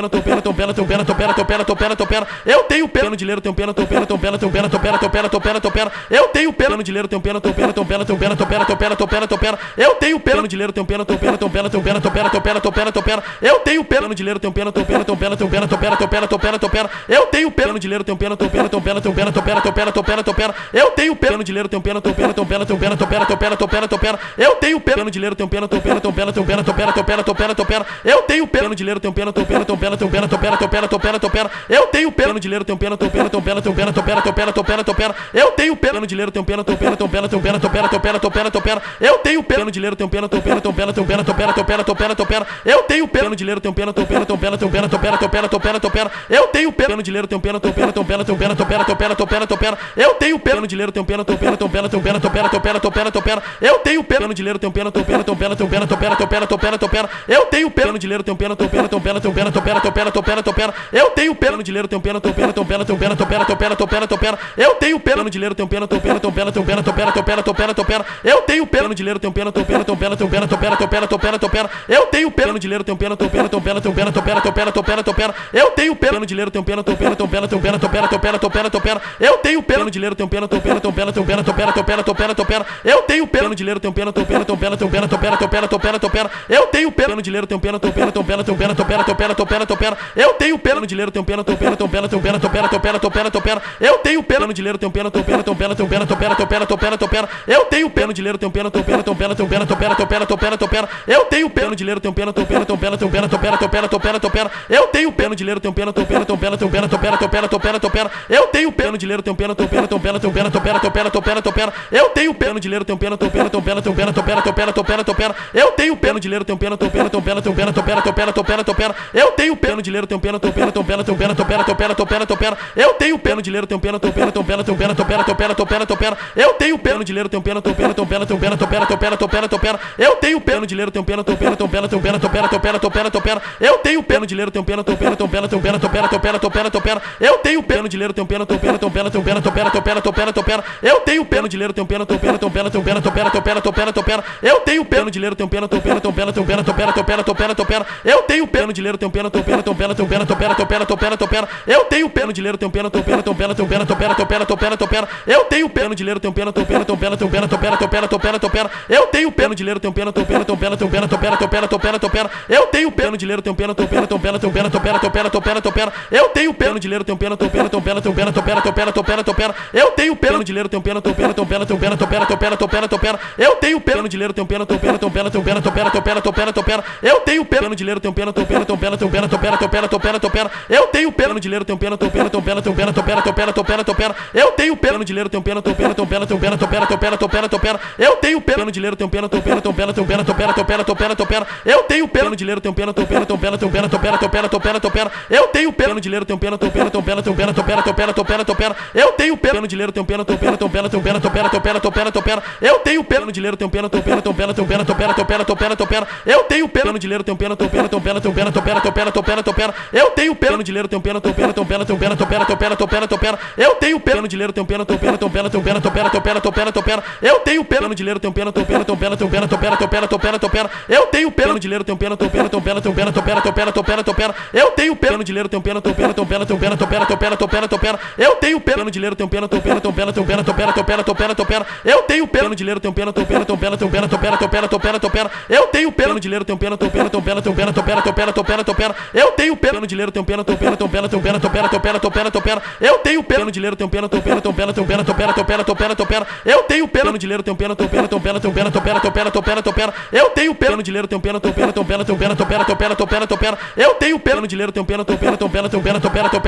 pena, tenho pena, tenho pena, tenho pena, tenho pena, tenho pena, tenho pena, tenho pena. Eu tenho pena no dinheiro, tenho pena, tenho pena, tenho pena, tenho pena, tenho pena, tenho pena, tenho pena, tenho pena. Eu tenho pena no dinheiro, tenho pena, tenho pena, tenho pena, tenho pena, tenho pena, tenho pena, tenho pena, tenho pena. Eu tenho pena no dinheiro, tenho pena, tenho pena, tenho pena, tenho pena, tenho pena, tenho pena, tenho pena, tenho pena. Eu tenho pena no dinheiro, tenho pena, tenho pena, tenho pena, tenho pena, tenho pena, tenho pena, tenho pena, tenho pena. Eu tenho pena no dinheiro, tenho pena, tenho pena, tenho pena, tenho pena, tenho pena, tenho pena, tenho pena, tenho pena. Eu tenho pena no dinheiro, tenho pena, tenho pena, tenho pena, tenho pena, tenho pena, tenho pena, tenho pena, tenho pena. Eu tenho pena no dinheiro, tenho pena, tenho pena, tenho pena, tenho pena, tenho pena, tenho pena, tenho pena, tenho pena. Eu tenho pena no dinheiro, tenho pena, tenho pena, tenho pena, tenho pena, tenho pena, tenho pena, tenho pena, tenho pena. Eu tenho pena no dinheiro, tenho pena, tenho pena, tenho pena, tenho pena, tenho pena, tenho pena, tenho pena, tenho pena. Eu tenho pena no dinheiro, tenho pena, tenho pena, tenho pena, tenho pena, tenho pena, tenho pena, tenho pena, tenho pena. Eu tenho pena no dinheiro, tenho pena, tenho pena, tenho pena, tenho pena, tenho pena, tenho pena, tenho pena, tenho pena. Eu tenho pena no dinheiro, tenho pena, tenho pena, tenho pena, tenho pena, tenho pena, tenho pena, tenho pena, tenho pena. Eu tenho pena no dinheiro, tenho pena, tenho pena, tenho pena, tenho pena, tenho pena, tenho pena, tenho pena, tenho pena. Eu tenho pena no dinheiro, tenho pena, tenho pena, tenho pena, tenho pena, tenho pena, tenho pena, tenho pena, tenho pena. Eu tenho pena no dinheiro, tenho pena, tenho pena, tenho pena, tenho pena, tenho pena, tenho pena, tenho pena, tenho pena, tenho pena. Eu tenho pena no dinheiro, tenho pena, tenho pena, tenho pena, pena, tenho pena, tenho pena, tenho pena, tenho pena, tenho pena. Eu tenho pena no dinheiro, tenho pena, tenho pena, tenho pena, tenho pena, tenho pena, tenho pena, tenho pena, tenho pena. Eu tenho pena no dinheiro, tenho pena, tenho pena, tenho pena, tenho pena, tenho pena, tenho pena, tenho pena, tenho pena. Eu tenho pena no dinheiro, tenho pena, tenho pena, tenho pena, tenho pena, tenho pena, tenho pena, tenho pena, tenho pena. Eu tenho pena no dinheiro, tenho pena, tenho pena, tenho pena, tenho pena, tenho pena, tenho pena, tenho pena, tenho pena. Eu tenho pena no dinheiro, tenho pena, tenho pena, tenho pena, tenho pena, tenho pena, tenho pena, tenho pena, tenho pena. Eu tenho pena no dinheiro, tenho pena, tenho pena, tenho pena, tenho pena, tenho pena, tenho pena, tenho pena, tenho pena. Eu tenho pena no dinheiro, tenho pena, tenho pena, tenho pena, tenho pena, tenho pena, tenho pena, tenho pena, tenho pena. Eu tenho pena no dinheiro, tenho pena, tenho pena, tenho pena, tenho pena, tenho pena, tenho pena, tenho pena, tenho pena. Eu tenho pena no dinheiro, tenho pena, tenho pena, tenho pena, tenho pena, tenho pena, tenho pena, tenho pena, tenho pena. Eu tenho pena no dinheiro, tenho pena, tenho pena, tenho pena, tenho pena, tenho pena, tenho pena, tenho pena, tenho pena. Eu tenho pena no dinheiro, tenho pena, tenho pena, tenho pena, tenho pena, tenho pena, tenho pena, tenho pena, tenho pena. Eu tenho pena no dinheiro, tenho pena, tenho pena, tenho pena, tenho pena, tenho pena, tenho pena, tenho pena, tenho pena. Eu tenho pena no dinheiro, tenho pena, tenho pena, tenho pena, tenho pena, tenho pena, tenho pena, tenho pena, tenho pena. Eu tenho pena no dinheiro, tenho pena, tenho pena, tenho pena, tenho pena, tenho pena, tenho pena, tenho pena, tenho pena. Eu tenho pena no dinheiro, tenho pena, tenho pena, tenho pena, tenho pena, tenho pena, tenho pena, tenho pena, tenho pena. Eu tenho pena no dinheiro, tenho pena, tenho pena, tenho pena, tenho pena, tenho pena, tenho pena, tenho pena, tenho pena. Eu tenho pena no dinheiro, tenho pena, tenho pena, tenho pena, tenho pena, tenho pena, tenho pena, tenho pena, tenho pena. Eu tenho pena no dinheiro, tenho pena, tenho pena, tenho pena, tenho pena, tenho pena, tenho pena, tenho pena, tenho pena. Eu tenho pena no dinheiro, tenho pena, tenho pena, tenho pena, tenho pena, tenho pena, tenho pena, tenho pena, tenho pena. Eu tenho pena no dinheiro, tenho pena, tenho pena, tenho pena, tenho pena, tenho pena, tenho pena, tenho pena, tenho pena. Eu tenho pena no dinheiro, tenho pena, tenho pena, tenho pena, tenho pena, tenho pena, tenho pena, tenho pena, tenho pena. Eu tenho pena no dinheiro, tenho pena, tenho pena, tenho pena, tenho pena, tenho pena, tenho pena, tenho pena, tenho pena. Eu tenho pena no dinheiro, tenho pena, tenho pena, tenho pena, tenho pena, tenho pena, tenho pena, tenho pena, tenho pena. Eu tenho pena no dinheiro, tenho pena, tenho pena, tenho pena, tenho pena, tenho pena, tenho pena, tenho pena, tenho pena. Eu tenho pena no dinheiro, tenho pena, tenho pena, tenho pena, tenho pena, tenho pena, tenho pena, tenho pena, tenho pena. Eu tenho pena no dinheiro, tenho pena, tenho pena, tenho pena, tenho pena, tenho pena, tenho pena, tenho pena, tenho pena. Eu tenho pena no dinheiro, tenho pena, tenho pena, tenho pena, tenho pena, tenho pena, tenho pena, tenho pena, tenho pena. Eu tenho pena no dinheiro, tenho pena, tenho pena, tenho pena, tenho pena, tenho pena, tenho pena, tenho pena, tenho pena. Eu tenho pena no dinheiro, tenho pena, tenho pena, tenho pena, tenho pena, tenho pena, tenho pena, tenho pena, tenho pena. Eu tenho pena no dinheiro, tenho pena, tenho pena, tenho pena, tenho pena, tenho pena, tenho pena, tenho pena, tenho pena. Eu tenho pena no dinheiro, tenho pena, tenho pena, tenho pena, tenho pena, tenho pena, tenho pena, tenho pena, tenho pena. Eu tenho pena no dinheiro, tenho pena, tenho pena, tenho pena, tenho pena, tenho pena, tenho pena, tenho pena, tenho pena. Eu tenho pena no dinheiro, tenho pena, tenho pena, tenho pena, tenho pena, tenho pena, tenho pena, tenho pena, tenho pena. Eu tenho pena no dinheiro, tenho pena, tenho pena, tenho pena, tenho pena, tenho pena, tenho pena, tenho pena, tenho pena. Eu tenho pena no dinheiro, tenho pena, tenho pena, tenho pena, tenho pena, tenho pena, tenho pena, tenho pena, tenho pena. Eu tenho pena no dinheiro, tenho pena, tenho pena, tenho pena, tenho pena, tenho pena, tenho pena, tenho pena, tenho pena. Eu tenho pena no dinheiro, tenho pena, tenho pena, tenho pena, tenho pena, tenho pena, tenho pena, tenho pena, tenho pena. Eu tenho pena no dinheiro, tenho pena, tenho pena, tenho pena, tenho pena, tenho pena, tenho pena, tenho pena, tenho pena. Eu tenho pena no dinheiro, tenho pena, tenho pena, tenho pena, tenho pena, tenho pena, tenho pena, tenho pena, tenho pena. Eu tenho pena no dinheiro, tenho pena, tenho pena, tenho pena, tenho pena, tenho pena, tenho pena, tenho pena, tenho pena. Eu tenho pena no dinheiro, tenho pena, tenho pena, tenho pena, tenho pena, tenho pena, tenho pena, tenho pena, tenho pena. Eu tenho pena no dinheiro, tenho pena, tenho pena, tenho pena, tenho pena, tenho pena, tenho pena, tenho pena, tenho pena. Eu tenho pena no dinheiro, tenho pena, tenho pena, tenho pena, tenho pena, tenho pena, tenho pena, tenho pena, tenho pena. Eu tenho pena no dinheiro, tenho pena, tenho pena, tenho pena, tenho pena, tenho pena, tenho pena, tenho pena, tenho pena. Eu tenho pena no dinheiro, tenho pena, tenho pena, tenho pena, tenho pena, tenho pena, tenho pena, tenho pena, tenho pena. Eu tenho pena no dinheiro, tenho pena, tenho pena, tenho pena, tenho pena, tenho pena, tenho pena, tenho pena, tenho pena. Eu tenho pena no dinheiro, tenho pena, tenho pena, tenho pena, tenho pena, tenho pena, tenho pena, tenho pena, tenho pena. Eu tenho pena no dinheiro, tenho pena, tenho pena, tenho pena, tenho pena, tenho pena, tenho pena, tenho pena, tenho pena. Eu tenho pena no dinheiro, tenho pena, tenho pena, tenho pena, tenho pena, tenho pena, tenho pena, tenho pena, tenho pena. Eu tenho pena no dinheiro, tenho pena, tenho pena, tenho pena, tenho pena, tenho pena, tenho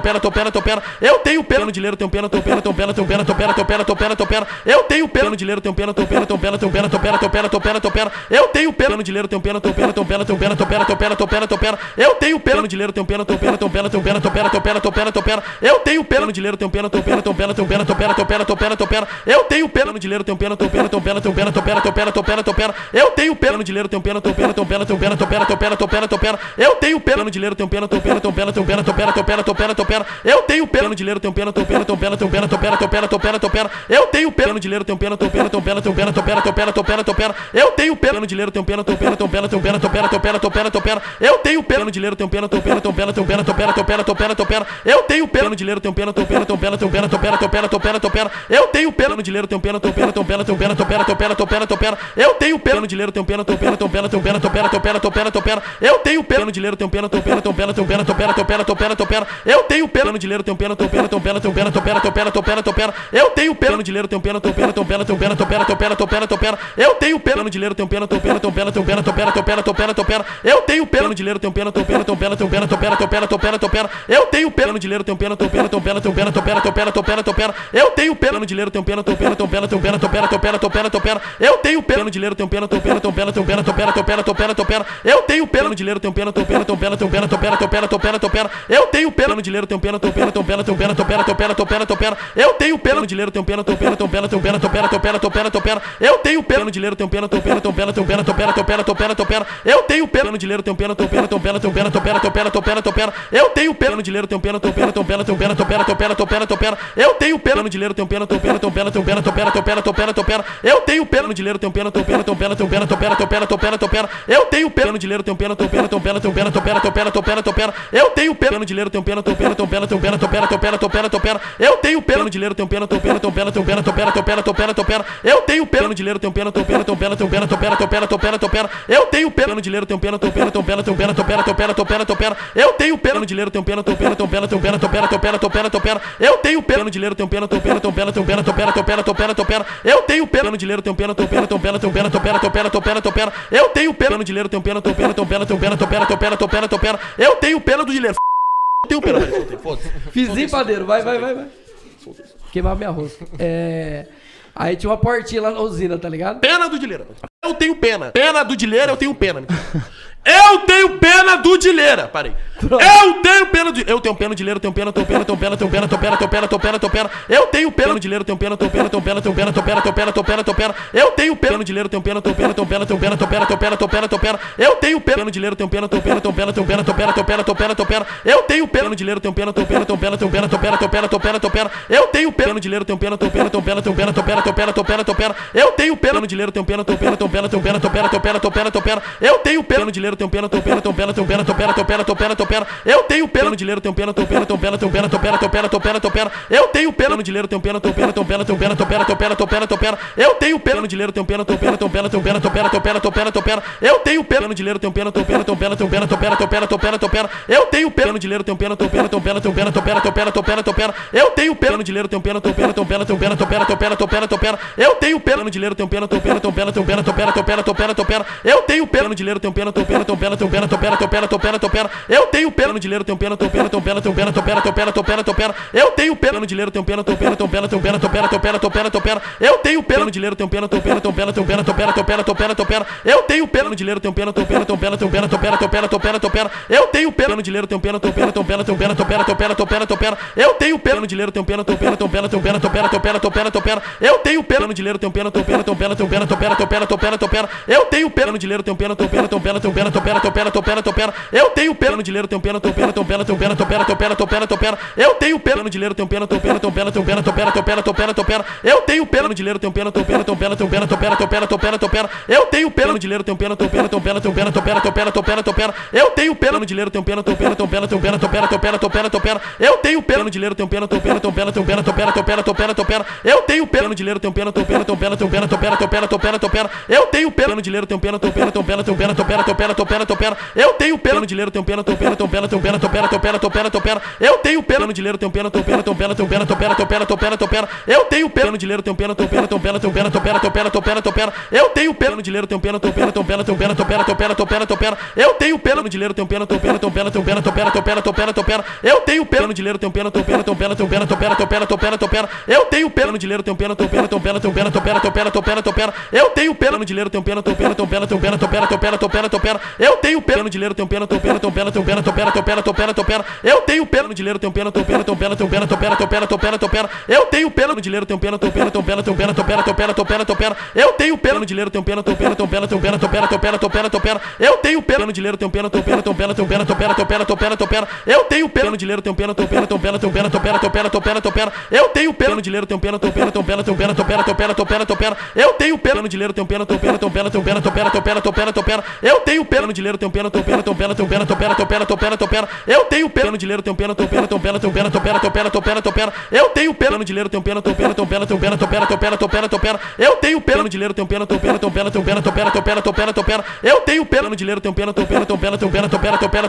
pena, tenho pena, tenho pena. Eu tenho pena no dinheiro, tenho pena, tenho pena, tenho pena, tenho pena, tenho pena, tenho pena, tenho pena, tenho pena. Eu tenho pena no dinheiro, tenho pena, tenho pena, tenho pena, tenho pena, tenho pena, tenho pena, tenho pena, tenho pena. Eu tenho pena no dinheiro, tenho pena, tenho pena, tenho pena, tenho pena, tenho pena, tenho pena, tenho pena, tenho pena. Eu tenho pena no dinheiro, tenho pena, tenho pena, tenho pena, tenho pena, tenho pena, tenho pena, tenho pena, tenho pena. Eu tenho pena no dinheiro, tenho pena, tenho pena, tenho pena, tenho pena, tenho pena, tenho pena, tenho pena, tenho pena. Eu tenho pena no dinheiro, tenho pena, tenho pena, tenho pena, tenho pena, tenho pena, tenho pena, tenho pena, tenho pena. Eu tenho pena no dinheiro, tenho pena, tenho pena, tenho pena, tenho pena, tenho pena, tenho pena, tenho pena, tenho pena. Eu tenho pena no dinheiro, tenho pena, tenho pena, tenho pena, tenho pena, tenho pena, tenho pena, tenho pena, tenho pena. Eu tenho pena no dinheiro, tenho pena, tenho pena, tenho pena, tenho pena, tenho pena, tenho pena, tenho pena, tenho pena. Eu tenho pena no dinheiro, tenho pena, tenho pena, tenho pena, tenho pena, tenho pena, tenho pena, tenho pena, tenho pena. Eu tenho pena no dinheiro, tenho pena, tenho pena, tenho pena, tenho pena, tenho pena, tenho pena, tenho pena, tenho pena. Eu tenho pena no dinheiro, tenho pena, tenho pena, tenho pena, tenho pena, tenho pena, tenho pena, tenho pena, tenho pena. Eu tenho pena no dinheiro, tenho pena, tenho pena, tenho pena, tenho pena, tenho pena, tenho pena, tenho pena, tenho pena. Eu tenho pena no dinheiro, tenho pena, tenho pena, tenho pena, tenho pena, tenho pena, tenho pena, tenho pena, tenho pena. Eu tenho pena no dinheiro, tenho pena, tenho pena, tenho pena, tenho pena, tenho pena, tenho pena, tenho pena, tenho pena. Eu tenho pena no dinheiro, tenho pena, tenho pena, tenho pena, tenho pena, tenho pena, tenho pena, tenho pena, tenho pena. Eu tenho pena no dinheiro, tenho pena, tenho pena, tenho pena, tenho pena, tenho pena, tenho pena, tenho pena, tenho pena. Eu tenho pena no dinheiro, tenho pena, tenho pena, tenho pena, tenho pena, tenho pena, tenho pena, tenho pena, tenho pena. Eu tenho pena no dinheiro, tenho pena, tenho pena, tenho pena, tenho pena, tenho pena, tenho pena, tenho pena, tenho pena. Eu tenho pena no dinheiro, tenho pena, tenho pena, tenho pena, tenho pena, tenho pena, tenho pena, tenho pena, tenho pena. Eu tenho pena no dinheiro, tenho pena, tenho pena, tenho pena, tenho pena, tenho pena, tenho pena, tenho pena, tenho pena. Eu tenho pena no dinheiro, tenho pena, tenho pena, tenho pena, tenho pena, tenho pena, tenho pena, tenho pena, tenho pena. Eu tenho pena no dinheiro, tenho pena, tenho pena, tenho pena, tenho pena, tenho pena, tenho pena, tenho pena, tenho pena. Eu tenho pena no dinheiro, tenho pena, tenho pena, tenho pena, tenho pena, tenho pena, tenho pena, tenho pena, tenho pena. Eu tenho pena no dinheiro, tenho pena, tenho pena, tenho pena, tenho pena, tenho pena, tenho pena, tenho pena, tenho pena. Eu tenho pena no dinheiro, tenho pena, tenho pena, tenho pena, tenho pena, tenho pena, tenho pena, tenho pena, tenho pena. Eu tenho pena no dinheiro, tenho pena, tenho pena, tenho pena, tenho pena, tenho pena, tenho pena, tenho pena, tenho pena. Eu tenho pena no dinheiro, tenho pena, tenho pena, tenho pena, tenho pena, tenho pena, tenho pena, tenho pena, tenho pena. Eu tenho pena no dinheiro, tenho pena, tenho pena, tenho pena, tenho pena, tenho pena, tenho pena, tenho pena, tenho pena. Eu tenho pena no dinheiro, tenho pena, tenho pena, tenho pena, tenho pena, tenho pena, tenho pena, tenho pena, tenho pena. Eu tenho pena no dinheiro, tenho pena, tenho pena, tenho pena, tenho pena, tenho pena, tenho pena, tenho pena, tenho pena, tenho pena. Eu tenho pena no dinheiro, tenho pena, tenho pena, tenho pena, tenho tenho pena, tenho pena, tenho pena, tenho pena, tenho pena. Eu tenho pena de dinheiro, tenho pena, tenho pena, tenho pena, tenho pena, tenho pena, tenho pena, tenho pena, tenho pena. Eu tenho pena de dinheiro, tenho pena, tenho pena, tenho pena, tenho pena, tenho pena, tenho pena, tenho pena, tenho pena. Eu tenho pena de dinheiro, tenho pena, tenho pena, tenho pena, tenho pena, tenho pena, tenho pena, tenho pena, tenho pena. Eu tenho pena de dinheiro, tenho pena, tenho pena, tenho pena, tenho pena, tenho pena, tenho pena, tenho pena, tenho pena. Eu tenho pena de dinheiro, tenho pena, tenho pena, tenho pena, tenho pena, tenho pena, tenho pena, tenho pena, tenho pena. Eu tenho pena de dinheiro, tenho pena, tenho pena, tenho pena, tenho pena, tenho pena, tenho pena, tenho pena, tenho pena. Eu tenho pena de dinheiro, tenho pena, tenho pena, tenho pena, tenho pena, tenho pena, tenho pena, tenho pena, tenho pena. Eu tenho pena de dinheiro, tenho pena, tenho pena, tenho pena, tenho pena, tenho pena, tenho pena, tenho pena, tenho pena. Eu tenho pena de dinheiro, tenho pena, tenho pena, tenho pena, tenho pena, tenho pena, tenho pena, tenho pena, tenho pena. Eu tenho pena de dinheiro, tenho pena, tenho pena, tenho pena, tenho pena, tenho pena, tenho pena, tenho pena, tenho pena. Eu tenho pena de dinheiro, tenho pena, tenho pena, tenho pena, tenho pena, tenho pena, tenho pena, tenho pena, tenho pena. Eu tenho pena de dinheiro, tenho pena, tenho pena, tenho pena, tenho pena, tenho pena, tenho pena, tenho pena, tenho pena. Eu tenho pena de dinheiro, tenho pena, tenho pena, tenho pena, tenho pena, tenho pena, tenho pena, tenho pena, tenho pena. Eu tenho pena do dinheiro. Eu tenho pena, foda-se. Fizinho padeiro, vai. Queimar minha rosca. Aí tinha uma portinha lá na usina, tá ligado? Pena do Dileira. Eu tenho pena. Pena do Dileira, eu tenho pena. Eu tenho pena do Dileira. Parei. Eu tenho pena de. Eu tenho pena de Dileira, tenho pena, tenho pena, tenho pena, tenho pena, tenho pena, tenho pena, tenho pena, tenho pena. Eu tenho pena de Dileira, tenho pena, tenho pena, tenho pena, tenho pena, tenho pena, tenho pena, tenho pena, tenho pena. Eu tenho pena de Dileira, tenho pena, tenho pena, tenho pena, tenho pena, tenho pena, tenho pena, tenho pena, tenho pena. Eu tenho pena de Dileira, tenho pena, tenho pena, tenho pena, tenho pena, tenho pena, tenho pena, tenho pena, tenho pena. Eu tenho pena de Dileira, tenho pena, tenho pena, tenho pena, tenho pena, tenho pena, tenho pena, tenho pena, tenho pena. Eu tenho pena de Dileira, tenho pena, tenho pena, tenho pena, tenho pena, tenho pena, tenho pena, tenho pena, tenho pena. Eu tenho pena de Dileira, tenho pena, tenho pena, tenho pena, tenho pena, tenho pena, tenho pena, tenho pena, tenho pena. Eu tenho pena de Dileira, tenho pena, tenho pena, tenho pena, tenho pena, tenho pena, tenho pena, tenho pena, tenho pena. Eu tenho pena de Dileira, tenho pena, tenho pena, tenho pena, tenho pena, tenho pena, tenho pena, tenho pena, tenho pena. Eu tenho pena de Dileira, tenho pena, tenho pena, tenho pena, tenho pena, tenho pena, tenho pena, tenho pena, tenho pena. Eu tenho pena de Dileira, tenho pena, tenho pena, tenho pena, tenho pena, tenho pena, tenho pena, tenho pena, tenho pena. Eu tenho pena de Dileira, tenho pena, tenho pena, tenho pena, tenho pena, tenho pena, tenho pena, tenho pena, tenho pena. Eu tenho pena de Dileira, tenho pena, tenho pena, tenho pena, tenho pena, tenho pena, tenho pena, tenho pena, tenho pena. Eu tenho pena de Dileira, tenho pena, tenho pena, tenho pena, tenho pena, tenho pena, tenho pena, tenho pena, tenho pena. Eu tenho pena de Dileira, tenho pena, tenho pena, tenho pena, tenho pena, tenho pena, tenho pena, tenho pena, tenho pena. Eu tenho pena de Dileira, tenho pena, tenho pena, tenho pena, tenho pena, tenho pena, tenho pena, tenho pena, tenho pena. Eu tenho pena de Dileira, tenho pena, tenho pena, tenho pena, tenho pena, tenho pena, tenho pena, tenho pena, tenho pena. Eu tenho pena de Dileira, tenho pena, tenho pena, tenho pena, tenho pena, tenho pena, tenho pena, tenho pena, tenho pena. Eu tenho pena de Dileira, tenho pena, tenho pena, tenho pena, tenho pena, tenho pena, tenho pena, tenho pena, tenho pena. Eu tenho pena de Dileira, tenho pena, tenho pena, tenho pena, tenho pena, tenho pena, tenho pena, tenho pena, tenho pena. Eu tenho pena de Dileira, tenho pena, tenho pena, tenho pena, tenho pena, tenho pena, tenho pena, tenho pena, tenho pena. Eu tenho pena de Dileira, tenho pena, tenho pena, tenho pena, tenho pena, tenho pena, tenho pena, tenho pena, tenho pena. Eu tenho pena de Dileira, tenho pena, tenho pena, tenho pena, tenho pena, tenho pena, tenho pena, tenho pena, tenho pena. Eu tenho pena de Dileira, tenho pena, tenho pena, tenho pena, tenho pena, tenho pena, tenho pena, tenho pena, tenho pena. Eu tenho pena de Dileira, tenho pena, tenho pena, tenho pena, tenho pena, tenho pena, tenho pena, tenho pena, tenho pena. Eu tenho pena de Dileira, tenho pena, tenho pena, tenho pena, tenho pena, tenho pena, tenho pena, tenho pena, tenho pena. Eu tenho pena de Dileira, tenho pena, tenho pena, tenho pena, tenho pena, tenho pena, tenho pena, tenho pena, tenho pena. Eu tenho pena de Dileira, tenho pena, tenho pena, tenho pena, tenho pena, tenho pena, tenho pena, tenho pena, tenho pena. Eu tenho pena de Dileira, tenho pena, tenho pena, tenho pena, tenho pena, tenho pena, tenho pena, tenho pena, tenho pena. Eu tenho pena de Dileira, tenho pena, tenho pena, tenho pena, tenho pena, tenho pena, tenho pena, tenho pena, tenho pena. Eu tenho pena de Dileira, tenho pena, tenho pena, tenho pena, tenho pena, tenho pena, tenho pena, tenho pena, tenho pena. Eu tenho pena de Dileira, tenho pena, tenho pena, tenho pena, tenho pena, tenho pena, tenho pena, tenho pena, tenho pena. Eu tenho pena de Dileira, tenho pena, tenho pena, tenho pena, tenho pena, tenho pena, tenho pena, tenho pena, tenho pena. Eu tenho pena de Dileira, tenho pena, tenho pena, tenho pena, tenho pena, tenho pena, tenho pena, tenho pena, tenho pena. Eu tenho pena de Dileira, tenho pena, tenho pena, tenho pena, tenho pena, tenho pena, tenho pena, tenho pena, tenho pena. Eu tenho pena de Dileira, tenho pena, tenho pena, tenho pena, tenho pena, tenho pena, tenho pena, tenho pena, tenho pena. Eu tenho pena de Dileira, tenho pena, tenho pena, tenho pena, tenho pena, tenho pena, tenho pena, tenho pena, tenho pena. Eu tenho pena de Dileira, tenho pena, tenho pena, tenho pena, tenho pena, tenho pena, tenho pena, tenho pena, tenho pena. Eu tenho pena de Dileira, tenho pena, tenho pena, tenho pena, tenho pena, tenho pena, tenho pena, tenho pena, tenho pena. Eu tenho pena de Dileira, tenho pena, tenho pena, tenho pena, tenho pena, tenho pena, tenho pena, tenho pena, tenho pena. Eu tenho pena de Dileira, tenho pena, tenho pena, tenho pena, tenho pena, tenho pena, tenho pena, tenho pena, tenho pena. Eu tenho pena de Dileira, tenho pena, tenho pena, tenho pena, tenho pena, tenho pena, tenho pena, tenho pena, tenho pena. Eu tenho pena de Dileira, tenho pena, tenho pena, tenho pena, tenho pena, tenho pena, tenho pena, tenho pena, tenho pena. Eu tenho pena de Dileira, tenho pena, tenho pena, tenho pena, tenho pena, tenho pena, tenho pena, tenho pena, tenho pena. Eu tenho pena de Dileira, tenho pena, tenho pena, tenho pena, tenho pena, tenho pena, tenho pena, tenho pena, tenho pena. Eu tenho pena de Dileira, tenho pena, tenho pena, tenho pena, tenho pena, tenho pena, tenho pena, tenho pena, tenho pena. Eu tenho pena de Dileira, tenho pena, tenho pena, tenho pena, tenho pena, tenho pena, tenho pena, tenho pena, tenho pena. Eu tenho pena de Dileira, tenho pena, tenho pena, tenho pena, tenho pena, tenho pena, tenho pena, tenho pena, tenho pena. Eu tenho pena de Dileira, tenho pena, tenho pena, tenho pena, tenho pena, tenho pena, tenho pena, tenho pena, tenho pena. Eu tenho pena de Dileira, tenho pena, tenho pena, tenho pena, tenho pena, tenho pena, tenho pena, tenho pena, tenho pena. Eu tenho pena de Dileira, tenho pena, tenho pena, tenho pena, tenho pena, tenho pena, tenho pena, tenho pena, tenho pena. Eu tenho pena de Dileira, tenho pena, tenho pena, tenho pena, tenho pena, tenho pena, tenho pena, tenho pena, tenho pena. Eu tenho pena de Dileira, tenho pena, tenho pena, tenho pena, tenho pena, tenho pena, tenho pena, tenho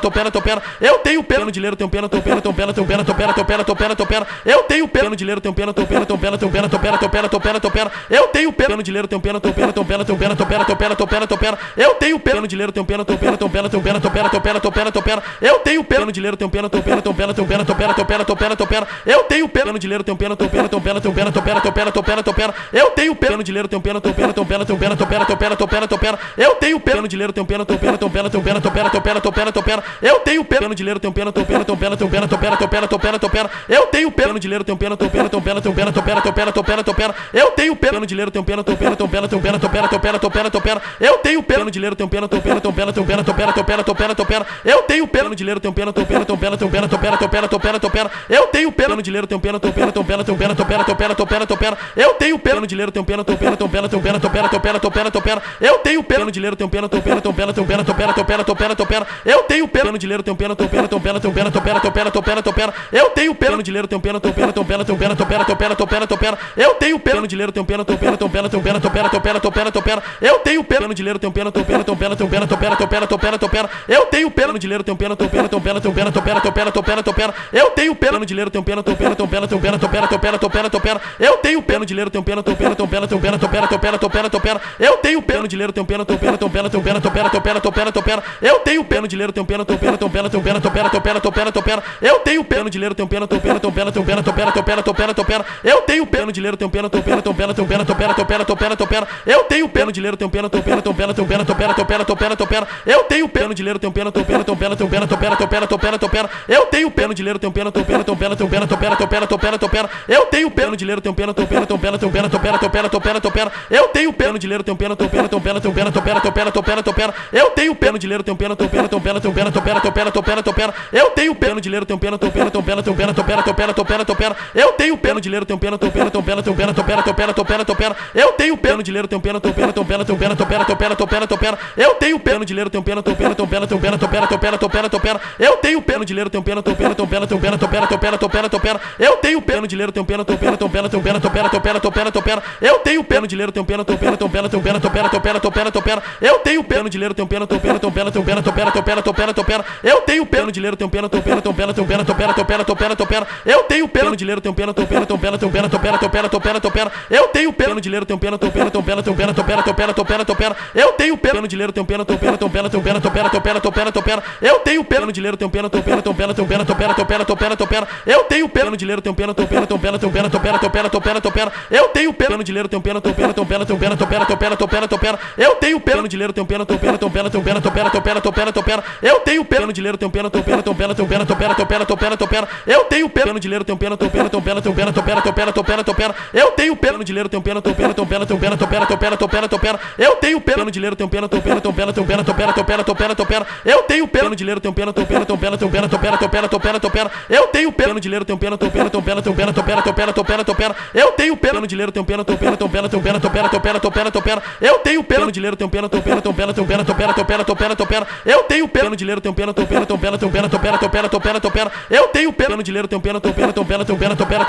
pena, tenho pena. Eu tenho pena de Dileira, tenho pena, tenho pena, tenho pena, tenho pena, tenho pena, tenho pena, tenho pena, tenho pena. Eu tenho pena de Dileira, tenho pena, tenho pena, tenho pena, tenho pena, tenho pena, tenho pena, tenho pena, tenho pena. Eu tenho pena de Dileira, tenho pena, tenho pena, tenho pena, tenho pena, tenho pena, tenho pena, tenho pena, tenho pena. Eu tenho pena de Dileira, tenho pena, pena, tenho pena, tenho pena, tenho pena, tenho pena, tenho pena, tenho pena, tenho pena. Eu tenho pena de dinheiro, tenho pena, tenho pena, tenho pena, tenho pena, tenho pena, tenho pena, tenho pena, tenho pena. Eu tenho pena de dinheiro, tenho pena, tenho pena, tenho pena, tenho pena, tenho pena, tenho pena, tenho pena, tenho pena. Eu tenho pena de dinheiro, tenho pena, tenho pena, tenho pena, tenho pena, tenho pena, tenho pena, tenho pena, tenho pena. Eu tenho pena de dinheiro, tenho pena, tenho pena, tenho pena, tenho pena, tenho pena, tenho pena, tenho pena, tenho pena. Eu tenho pena de dinheiro, tenho pena, tenho pena, tenho pena, tenho pena, tenho pena, tenho pena, tenho pena, tenho pena. Eu tenho pena de dinheiro, tenho pena, tenho pena, tenho pena, tenho pena, tenho pena, tenho pena, tenho pena, tenho pena. Eu tenho pena de dinheiro, tenho pena, tenho pena, tenho pena, tenho pena, tenho pena, tenho pena, tenho pena, tenho pena. Eu tenho pena de dinheiro, tenho pena, tenho pena, tenho pena, tenho pena, tenho pena, tenho pena, tenho pena, tenho pena. Eu tenho pena de dinheiro, tenho pena, tenho pena, tenho pena, tenho pena, tenho pena, tenho pena, tenho pena, tenho pena. Eu tenho pena de dinheiro, tenho pena, tenho pena, tenho pena, tenho pena, tenho pena, tenho pena, tenho pena, tenho pena. Eu tenho pena de dinheiro, tenho pena, tenho pena, tenho pena, tenho pena, tenho pena, tenho pena, tenho pena, tenho pena. Eu tenho pena de dinheiro, tenho pena, tenho pena, tenho pena, tenho pena, tenho pena, tenho pena, tenho pena, tenho pena. Eu tenho pena de dinheiro, tenho pena, tenho pena, tenho pena, tenho pena, tenho pena, tenho pena, tenho pena, tenho pena. Eu tenho pena de dinheiro, tenho pena, tenho pena, tenho pena, tenho pena, tenho pena, tenho pena, tenho pena, tenho pena. Eu tenho pena de dinheiro, tenho pena, tenho pena, tenho pena, tenho pena, tenho pena, tenho pena, tenho pena, tenho pena. Eu tenho pena de dinheiro, tenho pena, tenho pena, tenho pena, tenho pena, tenho pena, tenho pena, tenho pena, tenho pena. Eu tenho pena de dinheiro, tenho pena, tenho pena, tenho pena, tenho pena, tenho pena, tenho pena, tenho pena, tenho pena. Eu tenho pena de dinheiro, tenho pena, tenho pena, tenho pena, tenho pena, tenho pena, tenho pena, tenho pena, tenho pena. Eu tenho pena de dinheiro, tenho pena, tenho pena, tenho pena, tenho pena, tenho pena, tenho pena, tenho pena, tenho pena. Eu tenho pena de dinheiro, tenho pena, tenho pena, tenho pena, tenho pena, tenho pena, tenho pena, tenho pena, tenho pena. Eu tenho pena de dinheiro, tenho pena, tenho pena, tenho pena, tenho pena, tenho pena, tenho pena, tenho pena, tenho pena. Eu tenho pena de dinheiro, tenho pena, tenho pena, tenho pena, tenho pena, tenho pena, tenho pena, tenho pena, tenho pena. Eu tenho pena de dinheiro, tenho pena, tenho pena, tenho pena, tenho pena, tenho pena, tenho pena, tenho pena, tenho pena. Eu tenho pena de dinheiro, tenho pena, tenho pena, tenho pena, tenho pena, tenho pena, tenho pena, tenho pena, tenho pena. Eu tenho pena de dinheiro, tenho pena, tenho pena, tenho pena, tenho pena, tenho pena, tenho pena, tenho pena, tenho pena. Eu tenho pena de dinheiro, tenho pena, tenho pena, tenho pena, tenho pena, tenho pena, tenho pena, tenho pena, tenho pena. Eu tenho pena de dinheiro, tenho pena, tenho pena, tenho pena, tenho pena, tenho pena, tenho pena, tenho pena, tenho pena. Eu tenho pena de dinheiro, tenho pena, tenho pena, tenho pena, tenho pena, tenho pena, tenho pena, tenho pena, tenho pena. Eu tenho pena de dinheiro, tenho pena, tenho pena, tenho pena, tenho pena, tenho pena, tenho pena, tenho pena, tenho pena. Eu tenho pena de dinheiro, tenho pena, tenho pena, tenho pena, tenho pena, tenho pena, tenho pena, tenho pena, tenho pena. Eu tenho pena de dinheiro, tenho pena, tenho pena, tenho pena, tenho pena, tenho pena, tenho pena, tenho pena, tenho pena. Eu tenho pena de dinheiro, tenho pena, tenho pena, tenho pena, tenho pena, tenho pena, tenho pena, tenho pena, tenho pena. Eu tenho pena de dinheiro, tenho pena, tenho pena, tenho pena, tenho pena, tenho pena, tenho pena, tenho pena, tenho pena. Eu tenho pena de dinheiro, tenho pena, tenho pena, tenho pena, tenho pena, tenho pena, tenho pena, tenho pena, tenho pena. Eu tenho pena de dinheiro, tenho pena, tenho pena, tenho pena, tenho pena, tenho pena, tenho pena, tenho pena, tenho pena. Eu tenho pena de dinheiro, tenho pena, tenho pena, tenho pena, tenho pena, tenho pena, tenho pena, tenho pena, tenho pena. Eu tenho pena de dinheiro, tenho pena, tenho pena, tenho pena, tenho pena, tenho pena, tenho pena, tenho pena, tenho pena. Eu tenho pena de dinheiro, tenho pena, tenho pena, tenho pena, tenho pena, tenho pena, tenho pena, tenho pena, tenho pena. Eu tenho pena de dinheiro, tenho pena, tenho pena, tenho pena, tenho pena, tenho pena, tenho pena, tenho pena, tenho pena. Eu tenho pena de dinheiro, tenho pena, tenho pena, tenho pena, tenho pena, tenho pena, tenho pena, tenho pena, tenho pena. Eu tenho pena de dinheiro, tenho pena, tenho pena, tenho pena, tenho pena, tenho pena, tenho pena, tenho pena, tenho pena. Eu tenho pena de dinheiro, tenho pena, tenho pena, tenho pena, tenho pena, tenho pena, tenho pena, tenho pena, tenho pena. Eu tenho pena de dinheiro, tenho pena, tenho pena, tenho pena, tenho pena, tenho pena, tenho pena, tenho pena, tenho pena. Eu tenho pena de dinheiro, tenho pena, tenho pena, tenho pena, tenho pena, tenho pena, tenho pena, tenho pena, tenho pena. Eu tenho pena de dinheiro, tenho pena, tenho pena, tenho pena, tenho pena, tenho pena, tenho pena, tenho pena, tenho pena. Eu tenho pena de dinheiro, tenho pena, tenho pena, tenho pena, tenho pena, tenho pena, tenho pena, tenho pena, tenho pena. Eu tenho pena de dinheiro, tenho pena, tenho pena, tenho pena, tenho pena, tenho pena, tenho pena, tenho pena, tenho pena. Eu tenho pena de dinheiro, tenho pena, tenho pena, tenho pena, tenho pena, tenho pena, tenho pena, tenho pena, tenho pena. Eu tenho pena de dinheiro, tenho pena, tenho pena, tenho pena, tenho pena, tenho pena, tenho pena, tenho pena, tenho pena. Eu tenho pena de dinheiro, tenho pena, tenho pena, tenho pena, tenho pena, tenho pena, tenho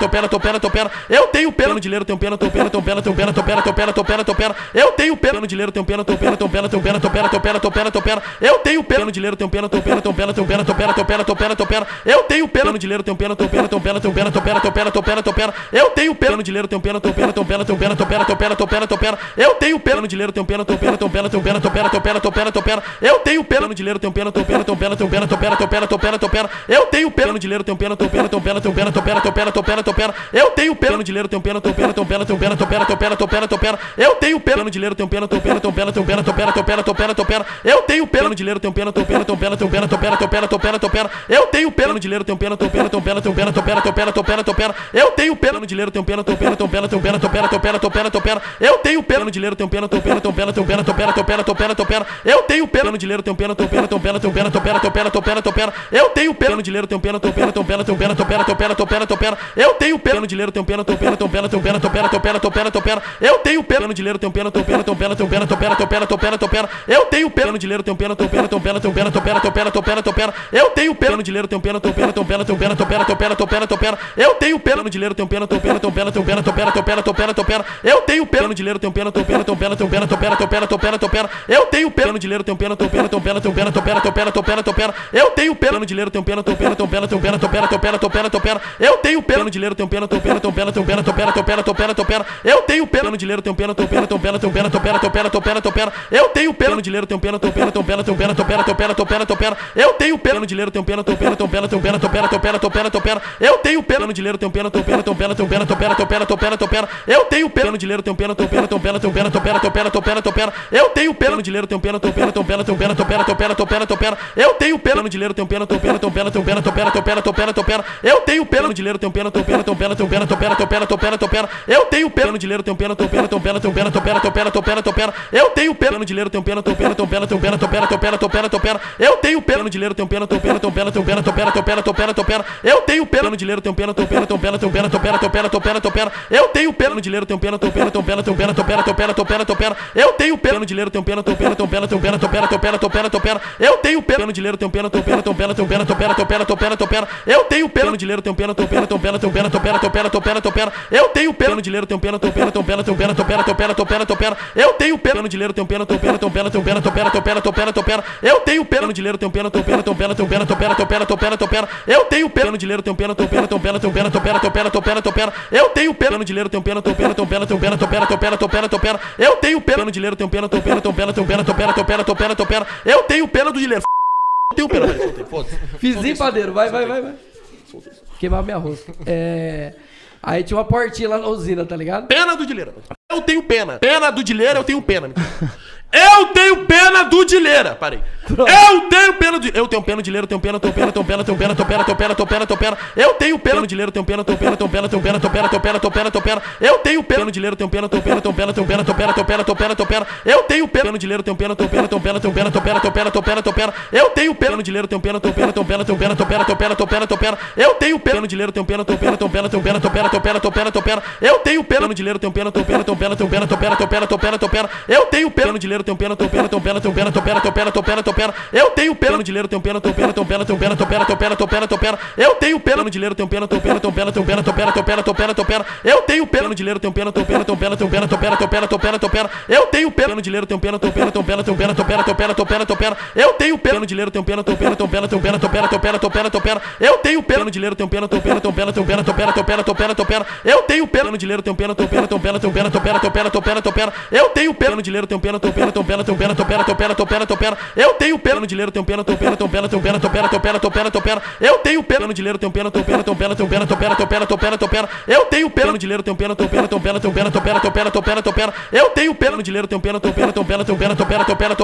pena, tenho pena, tenho pena. Eu tenho pena de dinheiro, tenho pena, tenho pena, tenho pena, tenho pena, tenho pena, tenho pena, tenho pena, tenho pena. Eu tenho pena de dinheiro, tenho pena, tenho pena, tenho pena, tenho pena, tenho pena, tenho pena, tenho pena, tenho pena. Eu tenho pena de dinheiro, tenho pena, tenho pena, tenho pena, tenho pena, tenho pena, tenho pena, tenho pena, tenho pena. Eu tenho pena de dinheiro, tenho pena, tenho pena, tenho pena, tenho pena, tenho pena, tenho pena, tenho pena, tenho pena. Eu tenho pena de dinheiro, tenho pena, tenho pena, tenho pena, tenho pena, tenho pena, tenho pena, tenho pena, tenho pena. Eu tenho pena de dinheiro, tenho pena, tenho pena, tenho pena, tenho pena, tenho pena, tenho pena, tenho pena, tenho pena. Eu tenho pena de dinheiro, tenho pena, tenho pena, tenho pena, tenho pena, tenho pena, tenho pena, tenho pena, tenho pena. Eu tenho pena de dinheiro, tenho pena, tenho pena, tenho pena, tenho pena, tenho pena, tenho pena, tenho pena, tenho pena. Eu tenho pena de dinheiro, tenho pena, tenho pena, tenho pena, tenho pena, tenho pena, tenho pena, tenho pena, tenho pena. Eu tenho pena de dinheiro, tenho pena, tenho pena, tenho pena, tenho pena, tenho pena, tenho pena, tenho pena, tenho pena. Eu tenho pena de dinheiro, tenho pena, tenho pena, tenho pena, tenho pena, tenho pena, tenho pena, tenho pena, tenho pena. Eu tenho pena de dinheiro, tenho pena, tenho pena, tenho pena, tenho pena, tenho pena, tenho pena, tenho pena, tenho pena. Eu tenho pena de dinheiro, tenho pena, tenho pena, tenho pena, tenho pena, tenho pena, tenho pena, tenho pena, tenho pena. Eu tenho pena de dinheiro, tenho pena, tenho pena, tenho pena, tenho pena, tenho pena, tenho pena, tenho pena, tenho pena. Eu tenho pena de dinheiro, tenho pena, tenho pena, tenho pena, tenho pena, tenho pena, tenho pena, tenho pena, tenho pena. Eu tenho pena de dinheiro, tenho pena, tenho pena, tenho pena, tenho pena, tenho pena, tenho pena, tenho pena, tenho pena. Eu tenho pena de dinheiro, tenho pena, tenho pena, tenho pena, tenho pena, tenho pena, tenho pena, tenho pena, tenho pena. Eu tenho pena de dinheiro, tenho pena, tenho pena, tenho pena, tenho pena, tenho pena, tenho pena, tenho pena, tenho pena. Eu tenho pena de dinheiro, tenho pena, tenho pena, tenho pena, tenho pena, tenho pena, tenho pena, tenho pena, tenho pena. Eu tenho pena de dinheiro, tenho pena, tenho pena, tenho pena, tenho pena, tenho pena, tenho pena, tenho pena, tenho pena. Eu tenho pena de dinheiro, tenho pena, tenho pena, tenho pena, tenho pena, tenho pena, tenho pena, tenho pena, tenho pena. Eu tenho pena de dinheiro, tenho pena, tenho pena, tenho pena, tenho pena, tenho pena, tenho pena, tenho pena, tenho pena. Eu tenho pena de dinheiro, tenho pena, tenho pena, tenho pena, tenho pena, tenho pena, tenho pena, tenho pena, tenho pena. Eu tenho pena de dinheiro, tenho pena, tenho pena, tenho pena, tenho pena, tenho pena, tenho pena, tenho pena, tenho pena. Eu tenho pena de dinheiro, tenho pena, tenho pena, tenho pena, tenho pena, tenho pena, tenho pena, tenho pena, tenho pena. Eu tenho pena de dinheiro, tenho pena, tenho pena, tenho pena, tenho pena, tenho pena, tenho pena, tenho pena, tenho pena. Eu tenho pena de dinheiro, tenho pena, tenho pena, tenho pena, tenho pena, tenho pena, tenho pena, tenho pena, tenho pena. Eu tenho pena de dinheiro, tenho pena, tenho pena, tenho pena, tenho pena, tenho pena, tenho pena, tenho pena, tenho pena. Eu tenho pena de dinheiro, tenho pena, tenho pena, tenho pena, tenho pena, tenho pena, tenho pena, tenho pena, tenho pena. Eu tenho pena de dinheiro, tenho pena, tenho pena, tenho pena, tenho pena, tenho pena, tenho pena, tenho pena, tenho pena. Eu tenho pena de dinheiro, tenho pena, tenho pena, tenho pena, tenho pena, tenho pena, tenho pena, tenho pena, tenho pena, tenho pena. Eu tenho pena de dinheiro, tenho pena, pena, tenho pena, tenho pena, tenho pena, tenho pena, tenho pena, tenho pena, tenho pena. Eu tenho pena de dinheiro, tenho pena, tenho pena, tenho pena, tenho pena, tenho pena, tenho pena, tenho pena, tenho pena. Eu tenho pena de dinheiro, tenho pena, tenho pena, tenho pena, tenho pena, tenho pena, tenho pena, tenho pena, tenho pena. Eu tenho pena de dinheiro, tenho pena, tenho pena, tenho pena, tenho pena, tenho pena, tenho pena, tenho pena, tenho pena. Eu tenho pena de dinheiro, tenho pena, tenho pena, tenho pena, tenho pena, tenho pena, tenho pena, tenho pena, tenho pena. Eu tenho pena de dinheiro, tenho pena, tenho pena, tenho pena, tenho pena, tenho pena, tenho pena, tenho pena, tenho pena. Eu tenho pena de dinheiro, tenho pena, tenho pena, tenho pena, tenho pena, tenho pena, tenho pena, tenho pena, tenho pena. Eu tenho pena de dinheiro, tenho pena, tenho pena, tenho pena, tenho pena, tenho pena, tenho pena, tenho pena, tenho pena. Eu tenho pena de dinheiro, tenho pena, tenho pena, tenho pena, tenho pena, tenho pena, tenho pena, tenho pena, tenho pena. Eu tenho pena de dinheiro, tenho pena, tenho pena, tenho pena, tenho pena, tenho pena, tenho pena, tenho pena, tenho pena. Eu tenho pena de dinheiro, tenho pena, tenho pena, tenho pena, tenho pena, tenho pena, tenho pena, tenho pena, tenho pena. Eu tenho pena de dinheiro, tenho pena, tenho pena, tenho pena, tenho pena, tenho pena, tenho pena, tenho pena, tenho pena. Eu tenho pena de dinheiro, tenho pena, tenho pena, tenho pena, tenho pena, tenho pena, tenho pena, tenho pena, tenho pena. Eu tenho pena de dinheiro, tenho pena, tenho pena, tenho pena, tenho pena, tenho pena, tenho pena, tenho pena, tenho pena. Eu tenho pena de dinheiro, tenho pena, tenho pena, tenho pena, tenho pena, tenho pena, tenho pena, tenho pena, tenho pena. Eu tenho pena de dinheiro, tenho pena, tenho pena, tenho pena, tenho pena, tenho pena, tenho pena, tenho pena, tenho pena. Eu tenho pena de dinheiro, tenho pena, tenho pena, tenho pena, tenho pena, tenho pena, tenho pena, tenho pena, tenho pena. Eu tenho pena de dinheiro, tenho pena, tenho pena, tenho pena, tenho pena, tenho pena, tenho pena, tenho pena, tenho pena. Eu tenho pena de dinheiro, tenho pena, tenho pena, tenho pena, tenho pena, tenho pena, tenho pena, tenho pena, tenho pena. Eu tenho pena de dinheiro, tenho pena, tenho pena, tenho pena, tenho pena, tenho pena, tenho pena, tenho pena, tenho pena. Eu tenho pena de dinheiro, tenho pena, tenho pena, tenho pena, tenho pena, tenho pena, tenho pena, tenho pena, tenho pena. Eu tenho pena de dinheiro, tenho pena, tenho pena, tenho pena, tenho pena, tenho pena, tenho pena, tenho pena, tenho pena. Eu tenho pena do dinheiro. Eu tenho pena, foda-se. Fizinho, padeiro, vai. Queimar minha rosca. Aí tinha uma portinha lá na usina, tá ligado? Pena do Dileira. Eu tenho pena. Pena do Dileira, eu tenho pena. Eu tenho pena do Dileira. Parei. Eu tenho pena de. Eu tenho pena de Dileira, tenho pena, tenho pena, tenho pena, tenho pena, tenho pena, tenho pena, tenho pena, tenho pena. Eu tenho pena de Dileira, tenho pena, tenho pena, tenho pena, tenho pena, tenho pena, tenho pena, tenho pena, tenho pena. Eu tenho pena de Dileira, tenho pena, tenho pena, tenho pena, tenho pena, tenho pena, tenho pena, tenho pena, tenho pena. Eu tenho pena de Dileira, tenho pena, tenho pena, tenho pena, tenho pena, tenho pena, tenho pena, tenho pena, tenho pena. Eu tenho pena de Dileira, tenho pena, tenho pena, tenho pena, tenho pena, tenho pena, tenho pena, tenho pena, tenho pena. Eu tenho pena de Dileira, tenho pena, tenho pena, tenho pena, tenho pena, tenho pena, tenho pena, tenho pena, tenho pena. Eu tenho pena de Dileira, tenho pena, tenho pena, tenho pena, tenho pena, tenho pena, tenho pena, tenho pena, tenho pena. Eu tenho pena de Dileira, tenho pena, tenho pena, tenho pena, tenho pena, tenho pena, tenho pena, tenho pena, tenho pena. Eu tenho pena de Dileira, tenho pena, tenho pena, tenho pena, tenho pena, tenho pena, tenho pena, tenho pena, tenho pena. Eu tenho pena de Dileira, tenho pena, tenho pena, tenho pena, tenho pena, tenho pena, tenho pena, tenho pena, tenho pena. Eu tenho pena de Dileira, tenho pena, tenho pena, tenho pena, tenho pena, tenho pena, tenho pena, tenho pena, tenho pena. Eu tenho pena de Dileira, tenho pena, tenho pena, tenho pena, tenho pena, tenho pena, tenho pena, tenho pena, tenho pena. Eu tenho pena de Dileira, tenho pena, tenho pena, tenho pena, tenho pena, tenho pena, tenho pena, tenho pena, tenho pena. Eu tenho pena de Dileira, tenho pena, tenho pena, tenho pena, tenho pena, tenho pena, tenho pena, tenho pena, tenho pena. Eu tenho pena de Dileira, tenho pena, tenho pena, tenho pena, tenho pena, tenho pena, tenho pena, tenho pena, tenho pena. Eu tenho pena de Dileira, tenho pena, tenho pena, tenho pena, tenho pena, tenho pena, tenho pena, tenho pena, tenho pena. Eu tenho pena de Dileira, tenho pena, tenho pena, tenho pena, tenho pena, tenho pena, tenho pena, tenho pena, tenho pena. Eu tenho pena de Dileira, tenho pena, tenho pena, tenho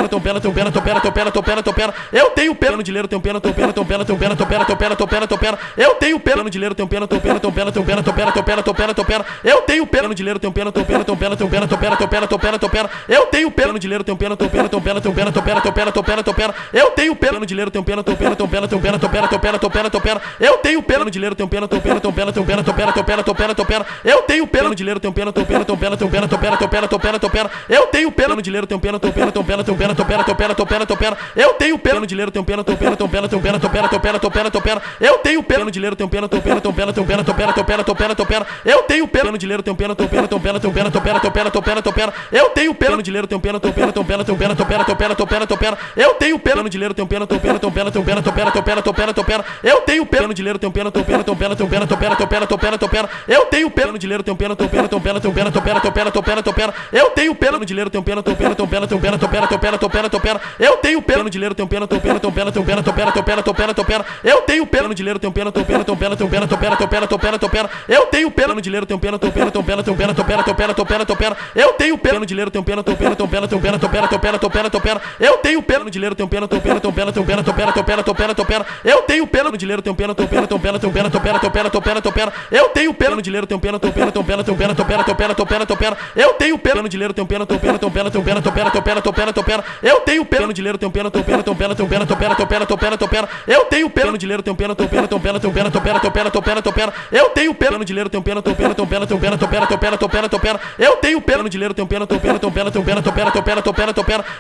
pena, tenho pena, tenho pena, tenho pena, tenho pena, tenho pena. Eu tenho pena de Dileira, tenho pena, tenho pena, tenho pena, tenho pena, tenho pena, tenho pena, tenho pena, tenho pena. Eu tenho pena de Dileira, tenho pena, tenho pena, tenho pena, tenho pena, tenho pena, tenho pena, tenho pena, tenho pena. Eu tenho pena de Dileira, tenho pena, tenho pena, tenho pena, tenho pena, tenho pena, tenho pena, tenho pena, tenho pena. Eu tenho pena de Dileira, tenho pena, tenho pena, tenho pena, tenho pena, tenho pena, tenho pena, tenho pena, tenho pena. Eu tenho pena de Dileira, tenho pena, tenho pena, tenho pena, tenho pena, tenho pena, tenho pena, tenho pena, tenho pena. Eu tenho pena de Dileira, tenho pena, tenho pena, tenho pena, tenho pena, tenho pena, tenho pena, tenho pena, tenho pena. Eu tenho pena de Dileira, tenho pena, tenho pena, tenho pena, tenho pena, tenho pena, tenho pena, tenho pena, tenho pena. Eu tenho pena de Dileira, tenho pena, tenho pena, tenho pena, tenho pena, tenho pena, tenho pena, tenho pena, tenho pena. Eu tenho pena de Dileira, tenho pena, tenho pena, tenho pena, tenho pena, tenho pena, tenho pena, tenho pena, tenho pena. Eu tenho pena de Dileira, tenho pena, tenho pena, tenho pena, tenho pena, tenho pena, tenho pena, tenho pena, tenho pena. Eu tenho pena de Dileira, tenho pena, tenho pena, tenho pena, tenho pena, tenho pena, tenho pena, tenho pena, tenho pena. Eu tenho pena de Dileira, tenho pena, tenho pena, tenho pena, tenho pena, tenho pena, tenho pena, tenho pena, tenho pena. Eu tenho pena de Dileira, tenho pena, tenho pena, tenho pena, tenho pena, tenho pena, tenho pena, tenho pena, tenho pena. Eu tenho pena de Dileira, tenho pena, tenho pena, tenho pena, tenho pena, tenho pena, tenho pena, tenho pena, tenho pena. Eu tenho pena de Dileira, tenho pena, tenho pena, tenho pena, tenho pena, tenho pena, tenho pena, tenho pena, tenho pena. Eu tenho pena de Dileira, tenho pena, tenho pena, tenho pena, tenho pena, tenho pena, tenho pena, tenho pena, tenho pena. Eu tenho pena de Dileira, tenho pena, tenho pena, tenho pena, tenho pena, tenho pena, tenho pena, tenho pena, tenho pena. Eu tenho pena de Dileira, tenho pena, tenho pena, tenho pena, tenho pena, tenho pena, tenho pena, tenho pena, tenho pena. Eu tenho pena de Dileira, tenho pena, tenho pena, tenho pena, tenho pena, tenho pena, tenho pena, tenho pena, tenho pena. Eu tenho pena de Dileira, tenho pena, tenho pena, tenho pena, tenho pena, tenho pena, tenho pena, tenho pena, tenho pena. Eu tenho pena de Dileira, tenho pena, tenho pena, tenho pena, tenho pena, tenho pena, tenho pena, tenho pena, tenho pena. Eu tenho pena de Dileira, tenho pena, tenho pena, tenho pena, tenho pena, tenho pena, tenho pena, tenho pena, tenho pena. Eu tenho pena de Dileira, tenho pena, tenho pena, tenho pena, tenho pena, tenho pena, tenho pena, tenho pena, tenho pena. Eu tenho pena de Dileira, tenho pena, tenho pena, tenho pena, tenho pena, tenho pena, tenho pena, tenho pena, tenho pena. Eu tenho pena de Dileira, tenho pena, tenho pena, tenho pena, tenho pena, tenho pena, tenho pena, tenho pena, tenho pena. Eu tenho pena de Dileira, tenho pena, tenho pena, tenho pena, tenho pena, tenho pena, tenho pena, tenho pena, tenho pena. Eu tenho pena de Dileira, tenho pena, tenho pena, tenho pena, tenho pena, tenho pena, tenho pena, tenho pena, tenho pena. Eu tenho pena de Dileira, tenho pena, tenho pena, tenho pena, tenho pena, tenho pena, tenho pena, tenho pena, tenho pena. Eu tenho pena de Dileira, tenho pena, tenho pena, tenho pena, tenho pena, tenho pena, tenho pena, tenho pena, tenho pena. Eu tenho pena de Dileira, tenho pena, tenho pena, tenho pena, tenho pena, tenho pena, tenho pena, tenho pena, tenho pena, tenho pena. Eu tenho pena de Dileira, tenho pena, tenho pena, tenho pena, tenho pena, tenho pena, tenho pena, tenho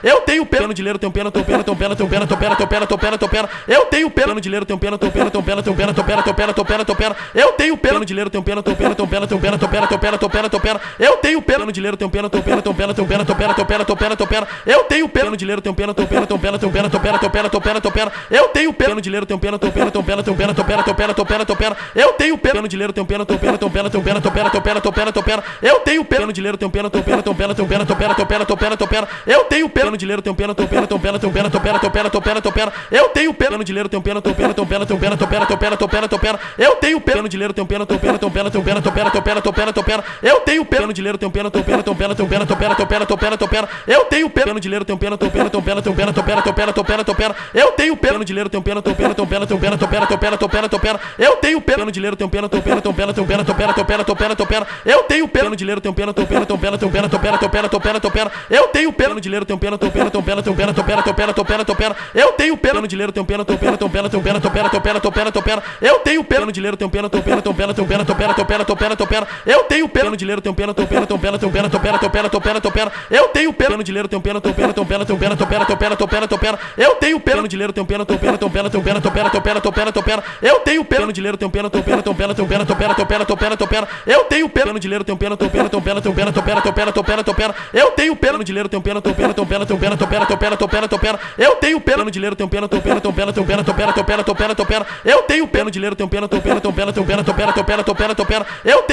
Eu tenho pena de leiro, tenho pena, tenho pena, tenho pena, tenho pena, tenho pena, tenho pena, tenho pena, tenho pena. Eu tenho pena de leiro, tenho pena, tenho pena, tenho pena, tenho pena, tenho pena, tenho pena, tenho pena, tenho pena. Eu tenho pena de leiro, tenho pena, tenho pena, tenho pena, tenho pena, tenho pena, tenho pena, tenho pena, tenho pena. Eu tenho pena de leiro, tenho pena, tenho pena, tenho pena, tenho pena, tenho pena, tenho pena, tenho pena, tenho pena. Eu tenho pena de leiro, tenho pena, tenho pena, tenho pena, tenho pena, tenho pena, tenho pena, tenho pena, tenho pena. Eu tenho pena de leiro, tenho pena, tenho pena, tenho pena, tenho pena, tenho pena, tenho pena, tenho pena, tenho pena. Eu tenho pena de leiro, tenho pena, tenho pena, tenho pena, tenho pena, tenho pena, tenho pena, tenho pena, tenho pena. Eu tenho pena de leiro, tenho pena, tenho pena, tenho pena, tenho pena, tenho pena, tenho pena, tenho pena, tenho pena. Eu tenho pena de leiro, tenho pena, tenho pena, tenho pena, tenho pena, tenho pena, tenho pena, tenho pena, tenho pena. Eu tenho pena de leiro, tenho pena, tenho pena, tenho pena, tenho pena, tenho pena, tenho pena, tenho pena, tenho pena. Eu tenho pena de leiro, tenho pena, tenho pena, tenho pena, tenho pena, tenho pena, tenho pena, tenho pena, tenho pena. Eu tenho pena de leiro, tenho pena, tenho pena, tenho pena, tenho pena, tenho pena, tenho pena, tenho pena, tenho pena. Eu tenho pena de leiro, tenho pena, tenho pena, tenho pena, tenho pena, tenho pena, tenho pena, tenho pena, tenho pena. Eu tenho pena de leiro, tenho pena, tenho pena, tenho pena, tenho pena, tenho pena, tenho pena, tenho pena, tenho pena. Eu tenho pena de leiro, tenho pena, tenho pena, tenho pena, tenho pena, tenho pena, tenho pena, tenho pena, tenho pena. Eu tenho pena de leiro, tenho pena, tenho pena, tenho pena, tenho pena, tenho pena, tenho pena, tenho pena, tenho pena. Eu tenho pena de leiro, tenho pena, tenho pena, tenho pena, tenho pena, tenho pena, tenho pena, tenho pena, tenho pena. Eu tenho pena de leiro, tenho pena, tenho pena, tenho pena, tenho pena, tenho pena, tenho pena, tenho pena, tenho pena. Eu tenho pena de leiro, tenho pena, tenho pena, tenho pena, tenho pena, tenho pena, tenho pena, tenho pena, tenho pena. Eu tenho pena de leiro, tenho pena, tenho pena, tenho pena, tenho pena, tenho pena, tenho pena, tenho pena, tenho pena. Eu tenho pena de leiro, tenho pena, tenho pena, tenho pena, tenho pena, tenho pena, tenho pena, tenho pena, tenho pena. Eu tenho pena de leiro, tenho pena, tenho pena, tenho pena, tenho pena, tenho pena, tenho pena, tenho pena, tenho pena. Eu tenho pena de leiro, tenho pena, tenho pena, tenho pena, tenho pena, tenho pena, tenho pena, tenho pena, tenho pena. Eu tenho pena de leiro, tenho pena, tenho pena, tenho pena, tenho pena, tenho pena, tenho pena, tenho pena, tenho pena. Eu tenho pena de leiro, tenho pena, tenho pena, tenho pena, tenho pena, tenho pena, tenho pena, tenho pena, tenho pena. Eu tenho pena de leiro, tenho pena, tenho pena, tenho pena, tenho pena, tenho pena, tenho pena, tenho pena, tenho pena. Eu tenho pena de leiro, tenho pena, tenho pena, tenho pena, tenho pena, tenho pena, tenho pena, tenho pena, tenho pena. Eu tenho pena de leiro, tenho pena, tenho pena, tenho pena, tenho pena, tenho pena, tenho pena, tenho pena, tenho pena. Eu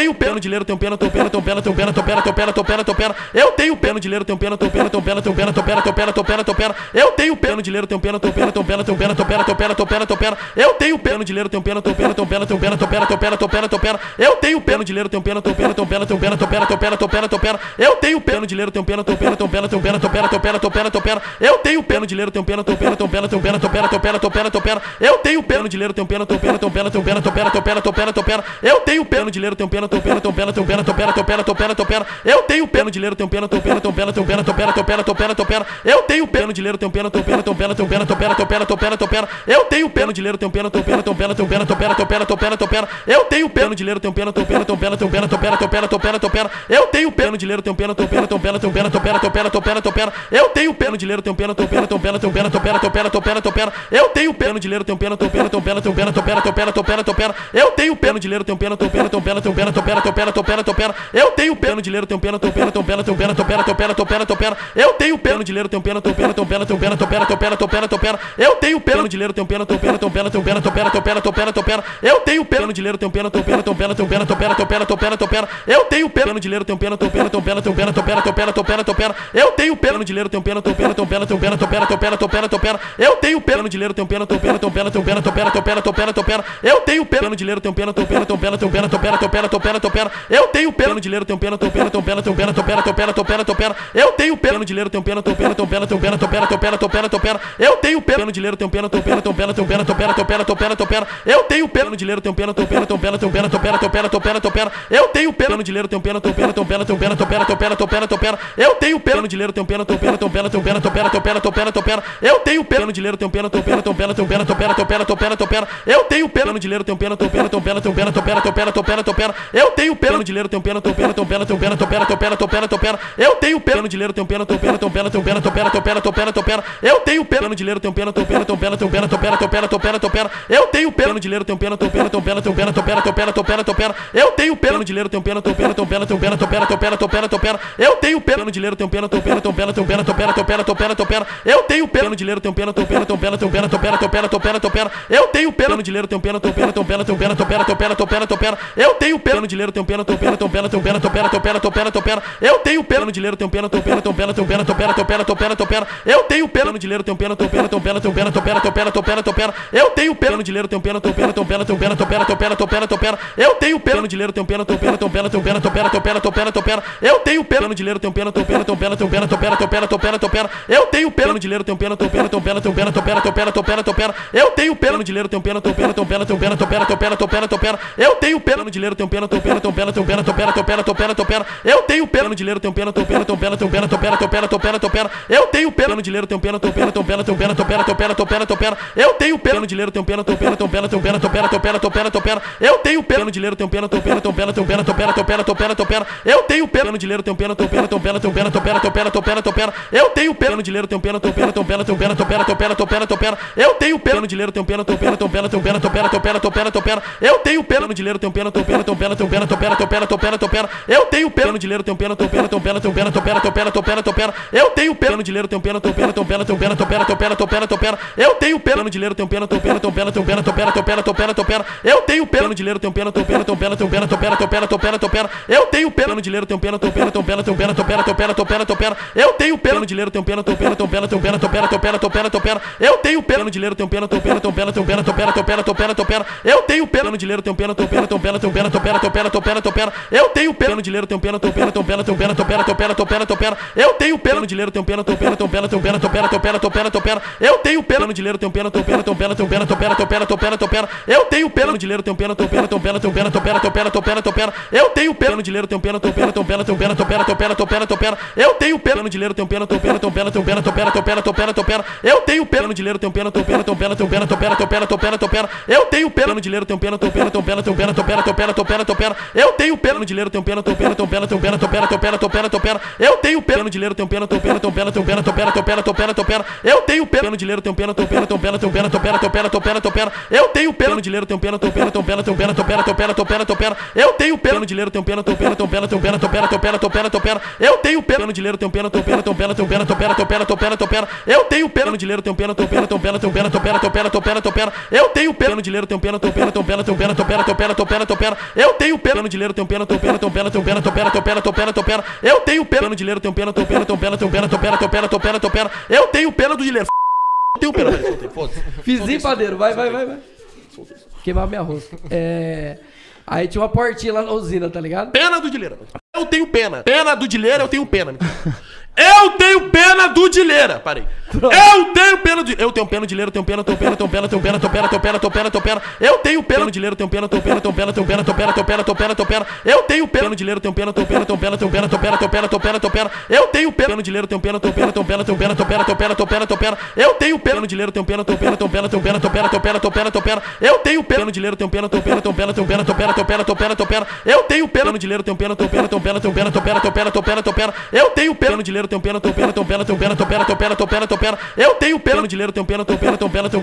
tenho pena de leiro, tenho pena, tenho pena, tenho pena, tenho pena, tenho pena, tenho pena, tenho pena, tenho pena. Eu tenho pena de leiro, tenho pena, tenho pena, tenho pena, tenho pena, tenho pena, tenho pena, tenho pena, tenho pena. Eu tenho pena de leiro, tenho pena, tenho pena, tenho pena, tenho pena, tenho pena, tenho pena, tenho pena, tenho pena. Eu tenho pena de leiro, tenho pena, tenho pena, tenho pena, tenho pena, tenho pena, tenho pena, tenho pena, tenho pena. Eu tenho pena de leiro, tenho pena, tenho pena, tenho pena, tenho pena, tenho pena, tenho pena, tenho pena, tenho pena. Eu tenho pena de leiro, tenho pena, tenho pena, tenho pena, tenho pena, tenho pena, tenho pena, tenho pena, tenho pena. Eu tenho pena de leiro, tenho pena, tenho pena, tenho pena, tenho pena, tenho pena, tenho pena, tenho pena, tenho pena. Eu tenho pena de leiro, tenho pena, tenho pena, tenho pena, tenho pena, tenho pena, tenho pena, tenho pena, tenho pena. Eu tenho pena de leiro, tenho pena, tenho pena, tenho pena, tenho pena, tenho pena, tenho pena, tenho pena, tenho pena. Eu tenho pena de leiro, tenho pena, tenho pena, tenho pena, tenho pena, tenho pena, tenho pena, tenho pena, tenho pena. Eu tenho pena de leiro, tenho pena, tenho pena, tenho pena, tenho pena, tenho pena, tenho pena, tenho pena, tenho pena. Eu tenho pena de leiro, tenho pena, tenho pena, tenho pena, tenho pena, tenho pena, tenho pena, tenho pena, tenho pena. Eu tenho pena de leiro, tenho pena, tenho pena, tenho pena, tenho pena, tenho pena, tenho pena, tenho pena, tenho pena. Eu tenho pena de leiro, tenho pena, tenho pena, tenho pena, tenho pena, tenho pena, tenho pena, tenho pena, tenho pena. Eu tenho pena de leiro, tenho pena, tenho pena, tenho pena, tenho pena, tenho pena, tenho pena, tenho pena, tenho pena. Eu tenho pena de leiro, tenho pena, tenho pena, tenho pena, tenho pena, tenho pena, tenho pena, tenho pena, tenho pena. Eu tenho pena de leiro, tenho pena, tenho pena, tenho pena, tenho pena, tenho pena, tenho pena, tenho pena, tenho pena. Eu tenho pena de leiro, tenho pena, tenho pena, tenho pena, tenho pena, tenho pena, tenho pena, tenho pena, tenho pena. Eu tenho pena de leiro, tenho pena, tenho pena, tenho pena, tenho pena, tenho pena, tenho pena, tenho pena, tenho pena. Eu tenho pena de leiro, tenho pena, tenho pena, tenho pena, tenho pena, tenho pena, tenho pena, tenho pena, tenho pena. Eu tenho pena de leiro, tenho pena, tenho pena, tenho pena, tenho pena, tenho pena, tenho pena, tenho pena, tenho pena. Eu tenho pena de leiro, tenho pena, tenho pena, tenho pena, tenho pena, tenho pena, tenho pena, tenho pena, tenho pena. Eu tenho pena de leiro, tenho pena, tenho pena, tenho pena, tenho pena, tenho pena, tenho pena, tenho pena, tenho pena. Eu tenho pena de leiro, tenho pena, tenho pena, tenho pena, tenho pena, tenho pena, tenho pena, tenho pena, tenho pena. Eu tenho pena de leiro, tenho pena, tenho pena, tenho pena, tenho pena, tenho pena, tenho pena, tenho pena, tenho pena. Eu tenho pena de leiro, tenho pena, tenho pena, tenho pena, tenho pena, tenho pena, tenho pena, tenho pena, tenho pena. Eu tenho pena de leiro, tenho pena, tenho pena, tenho pena, tenho pena, tenho pena, tenho pena, tenho pena, tenho pena. Eu tenho pena de leiro, tenho pena, tenho pena, tenho pena, tenho pena, tenho pena, tenho pena, tenho pena, tenho pena. Eu tenho pena de leiro, tenho pena, tenho pena, tenho pena, tenho pena, tenho pena, tenho pena, tenho pena, tenho pena. Eu tenho pena de leiro, tenho pena, tenho pena, tenho pena, tenho pena, tenho pena, tenho pena, tenho pena, tenho pena. Eu tenho pena de leiro, tenho pena, tenho pena, tenho pena, tenho pena, tenho pena, tenho pena, tenho pena, tenho pena. Eu tenho pena de leiro, tenho pena, tenho pena, tenho pena, tenho pena, tenho pena, tenho pena, tenho pena, tenho pena. Eu tenho pena de leiro, tenho pena, tenho pena, tenho pena, tenho pena, tenho pena, tenho pena, tenho pena, tenho pena. Eu tenho pena de leiro, tenho pena, tenho pena, tenho pena, tenho pena, tenho pena, tenho pena, tenho pena, tenho pena. Eu tenho pena de leiro, tenho pena, tenho pena, tenho pena, tenho pena, tenho pena, tenho pena, tenho pena, tenho pena. Eu tenho pena de leiro, tenho pena, tenho pena, tenho pena, tenho pena, tenho pena, tenho pena, tenho pena, tenho pena. Eu tenho pena de leiro, tenho pena, tenho pena, tenho pena, tenho pena, tenho pena, tenho pena, tenho pena, tenho pena. Eu tenho pena de leiro, tenho pena, tenho pena, tenho pena, tenho pena, tenho pena, tenho pena, tenho pena, tenho pena. Eu tenho pena de leiro, tenho pena, tenho pena, tenho pena, tenho pena, tenho pena, tenho pena, tenho pena, tenho pena. Eu tenho pena de leiro, tenho pena, tenho pena, tenho pena, tenho pena, tenho pena, tenho pena, tenho pena, tenho pena. Eu tenho pena de leiro, tenho pena, tenho pena, tenho pena, tenho pena, tenho pena, tenho pena, tenho pena, tenho pena. Eu tenho pena de leiro, tenho pena, tenho pena, tenho pena, tenho pena, tenho pena, tenho pena, tenho pena, tenho pena. Eu tenho pena de leiro, tenho pena, tenho pena, tenho pena, tenho pena, tenho pena, tenho pena, tenho pena, tenho pena. Eu tenho pena de leiro, tenho pena, tenho pena, tenho pena, tenho pena, tenho pena, tenho pena, tenho pena, tenho pena. Eu tenho pena de leiro, tenho pena, tenho pena, tenho pena, tenho pena, tenho pena, tenho pena, tenho pena, tenho pena. Eu tenho pena de leiro, tenho pena, tenho pena, tenho pena, tenho pena, tenho pena, tenho pena, tenho pena, tenho pena. Eu tenho pena de leiro, tenho pena, tenho pena, tenho pena, tenho pena, tenho pena, tenho pena, tenho pena, tenho pena. Eu tenho pena de leiro, tenho pena, tenho pena, tenho pena, tenho pena, tenho pena, tenho pena, tenho pena, tenho pena. Eu tenho pena de leiro, tenho pena, tenho pena, tenho pena, tenho pena, tenho pena, tenho pena, tenho pena, tenho pena. Eu tenho pena de leiro, tenho pena, tenho pena, tenho pena, tenho pena, tenho pena, tenho pena, tenho pena, tenho pena. Eu tenho pena de leiro, tenho pena, tenho pena, tenho pena, tenho pena, tenho pena, tenho pena, tenho pena, tenho pena. Eu tenho pena de leiro, tenho pena, tenho pena, tenho pena, tenho pena, tenho pena, tenho pena, tenho pena, tenho pena. Eu tenho pena de leiro, tenho pena, tenho pena, tenho pena, tenho pena, tenho pena, tenho pena, tenho pena, tenho pena, tenho pena. Eu tenho pena de leiro, tenho pena, tenho pena, tenho pena, tenho pena, tenho pena, tenho pena, tenho pena, tô pena. Eu tenho pena de leiro, tenho pena, tô pena, tô pena, tô pena, tô pena, tô pena, tô pena, tô pena. Eu tenho pena de leiro, tenho pena, tô pena, tô pena, tô pena, tô pena, tô pena, tô pena, tô pena. Eu tenho pena de leiro, tenho pena, tô pena, tô pena, tô pena, tô pena, tô pena, tô pena, tô pena. Eu tenho pena de leiro, tenho pena, tô pena, tô pena, tô pena, tô pena, tô pena, tô pena, tô pena. Eu tenho pena de leiro, tenho pena, tô pena, tô pena, tô pena, tô pena, tô pena, tô pena, tô pena. Eu tenho pena de leiro, tenho pena, tô pena, tô pena, tô pena, tô pena, tô pena, tô pena, tô pena. Eu tenho pena de leiro, tenho pena, tô pena, tô pena, tô pena, tô pena, tô pena, tô pena, tô pena. Eu tenho pena de leiro, tenho pena, tô pena, tô pena, tô pena, tô pena, tô pena, tô pena, tô pena. Eu tenho pena de leiro, tenho pena, tô pena, tô pena, tô pena, tô pena, tô pena, tô pena, tô pena. Eu tenho pena de leiro, tenho pena, tô pena, tô pena, tô pena, tô pena, tô pena, tô pena, tô pena. Eu tenho pena de leiro, tenho pena, tô pena, tô pena, tô pena, tô pena, tô pena, tô pena, tô pena. Eu tenho pena de leiro, tenho pena, tô pena, tô pena, tô pena, tô pena, tô pena, tô pena, tô pena. Eu tenho pena de leiro, tenho pena, tô pena, tô pena, tô pena, tô pena, tô pena, tô pena, tô pena. Eu tenho pena de leiro, tenho pena, tô pena, tô pena, tô pena, tô pena, tô pena, tô pena, tô pena. Eu tenho pena de leiro, tenho pena, tô pena, tô pena, tô pena, tô pena, tô pena, tô pena, tô pena. Eu tenho pena de leiro, tenho pena, tô pena, tô pena, tô pena, tô pena, tô pena, tô pena, tô pena. Eu tenho pena de leiro, tenho pena, tô pena, tô pena, tô pena, tô pena, tô pena, tô pena, tô pena. Eu tenho pena de leiro, tenho pena, tô pena, tô pena, tô pena, tô pena, tô pena, tô pena, tô pena. Eu tenho pena de leiro, tenho pena, tô pena, tô pena, tô pena, tô pena, tô pena, tô pena, tô pena. Eu tenho pena de leiro, tenho pena, tô pena, tô pena, tô pena, tô pena, tô pena, tô pena, tô pena. Eu tenho pena de leiro, tenho pena, tô pena, tô pena, tô pena, tô pena, tô pena, tô pena, tô pena. Eu tenho pena de leiro, tenho pena, tô pena, tô pena, tô pena, tô pena, tô pena, tô pena, tô pena. Eu tenho pena de leiro, tenho pena, tô pena, tô pena, tô pena, tô pena, tô pena, tô pena, tô pena. Eu tenho pena de leiro, tenho pena, tô pena, tô pena, tô pena, tô pena, tô pena, tô pena, tô pena. Eu tenho pena de leiro, tenho pena, tô pena, tô pena, tô pena, tô pena, tô pena, tô pena, tô pena. Eu tenho pena de leiro, tenho pena, tô pena, tô pena, tô pena, tô pena, tô pena, tô pena, tô pena. Eu tenho pena de leiro, tenho pena, tô pena, tô pena, tô pena, tô pena, tô pena, tô pena, tô pena. Eu tenho pena de leiro, tenho pena, tô pena, tô pena, tô pena, tô pena, tô pena, tô pena, tô pena. Eu tenho pena de leiro, tenho pena, tô pena, tô pena, tô pena, tô pena, tô pena, tô pena, tô pena. Eu tenho pena do leiro. Eu tenho pena, foda-se. Fizinho, padeiro, vai. Queimar minha rosca. Aí tinha uma portinha lá na usina, tá ligado? Pena do Dileira. Eu tenho pena. Pena do Dileira, eu tenho pena. Eu tenho pena do Dileira. Parei. Eu tenho pena de. Eu tenho pena de leiro, tenho pena, tô pena, tô pena, tô pena, tô pena, tô pena, tô pena, tô pena. Eu tenho pena de leiro, tenho pena, tô pena, tô pena, tô pena, tô pena, tô pena, tô pena, tô pena. Eu tenho pena de leiro, tenho pena, tô pena, tô pena, tô pena, tô pena, tô pena, tô pena, tô pena. Eu tenho pena de leiro, tenho pena, tô pena, tô pena, tô pena, tô pena, tô pena, tô pena, tô pena. Eu tenho pena de leiro, tenho pena, tô pena, tô pena, tô pena, tô pena, tô pena, tô pena, tô pena. Eu tenho pena de leiro, tenho pena, tô pena, tô pena, tô pena, tô pena, tô pena, tô pena, tô pena. Eu tenho pena de leiro, tenho pena, tô pena, tô pena, tô pena, tô pena, tô pena, tô pena, tô pena. Eu tenho pena de leiro, tenho pena, tô pena, tô pena, tô pena, tô pena, tô pena, tô pena, tô pena. Eu tenho pena de leiro, tenho pena, tô pena, tô pena, tô pena, tô pena, tô pena, tô pena, tô pena. Eu tenho pena de leiro, tenho pena, tô pena, tô pena, tô pena, tô pena,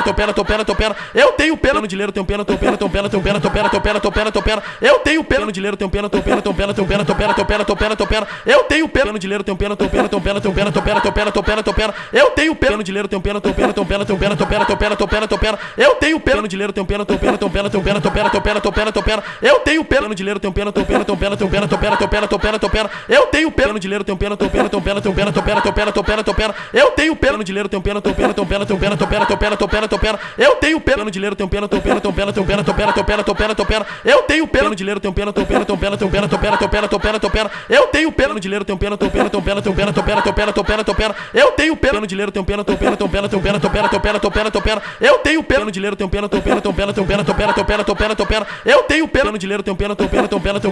tô pena, tô pena, tô pena. Eu tenho pena de leiro, tenho pena, tô pena, tô pena, tô pena, tô pena, tô pena, tô pena, tô pena. Eu tenho pena de leiro, tenho pena, tô pena, tô pena, tô pena, tô pena, tô pena, tô pena, tô pena. Eu tenho pena de leiro, tenho pena, tô pena, tô pena, tô pena, tô pena, tô pena, tô pena, tô pena. Eu tenho pena de leiro, tenho pena, tô pena, tô pena, tô pena, tô pena, tô pena, tô pena, tô pena. Eu tenho pena de leiro, tenho pena, tô pena, tô pena, tô pena, tô pena, tô pena, tô pena, tô pena. Eu tenho pena de leiro, tenho pena, tô pena, tô pena, tô pena, tô pena, tô pena, tô pena, tô pena. Eu tenho pena de leiro, tenho pena, tô pena, tô pena, tô pena, tô pena, tô pena, tô pena, tô pena. Eu tenho pena de leiro, tenho pena, tô pena, tô pena, tô pena, tô pena, tô pena, tô pena, tô pena. Eu tenho pena de leiro, tenho pena, tô pena, tô pena, tô pena, tô pena, tô pena, tô pena, tô pena. Eu tenho pena de leiro, tenho pena, tô pena, tô pena, tô pena, tô pena, tô pena, tô pena, tô pena. Eu tenho pena de leiro, tenho pena, tô pena, tô pena, tô pena, tô pena, tô pena, tô pena, tô pena. Eu tenho pena de leiro, tenho pena, tô pena, tô pena,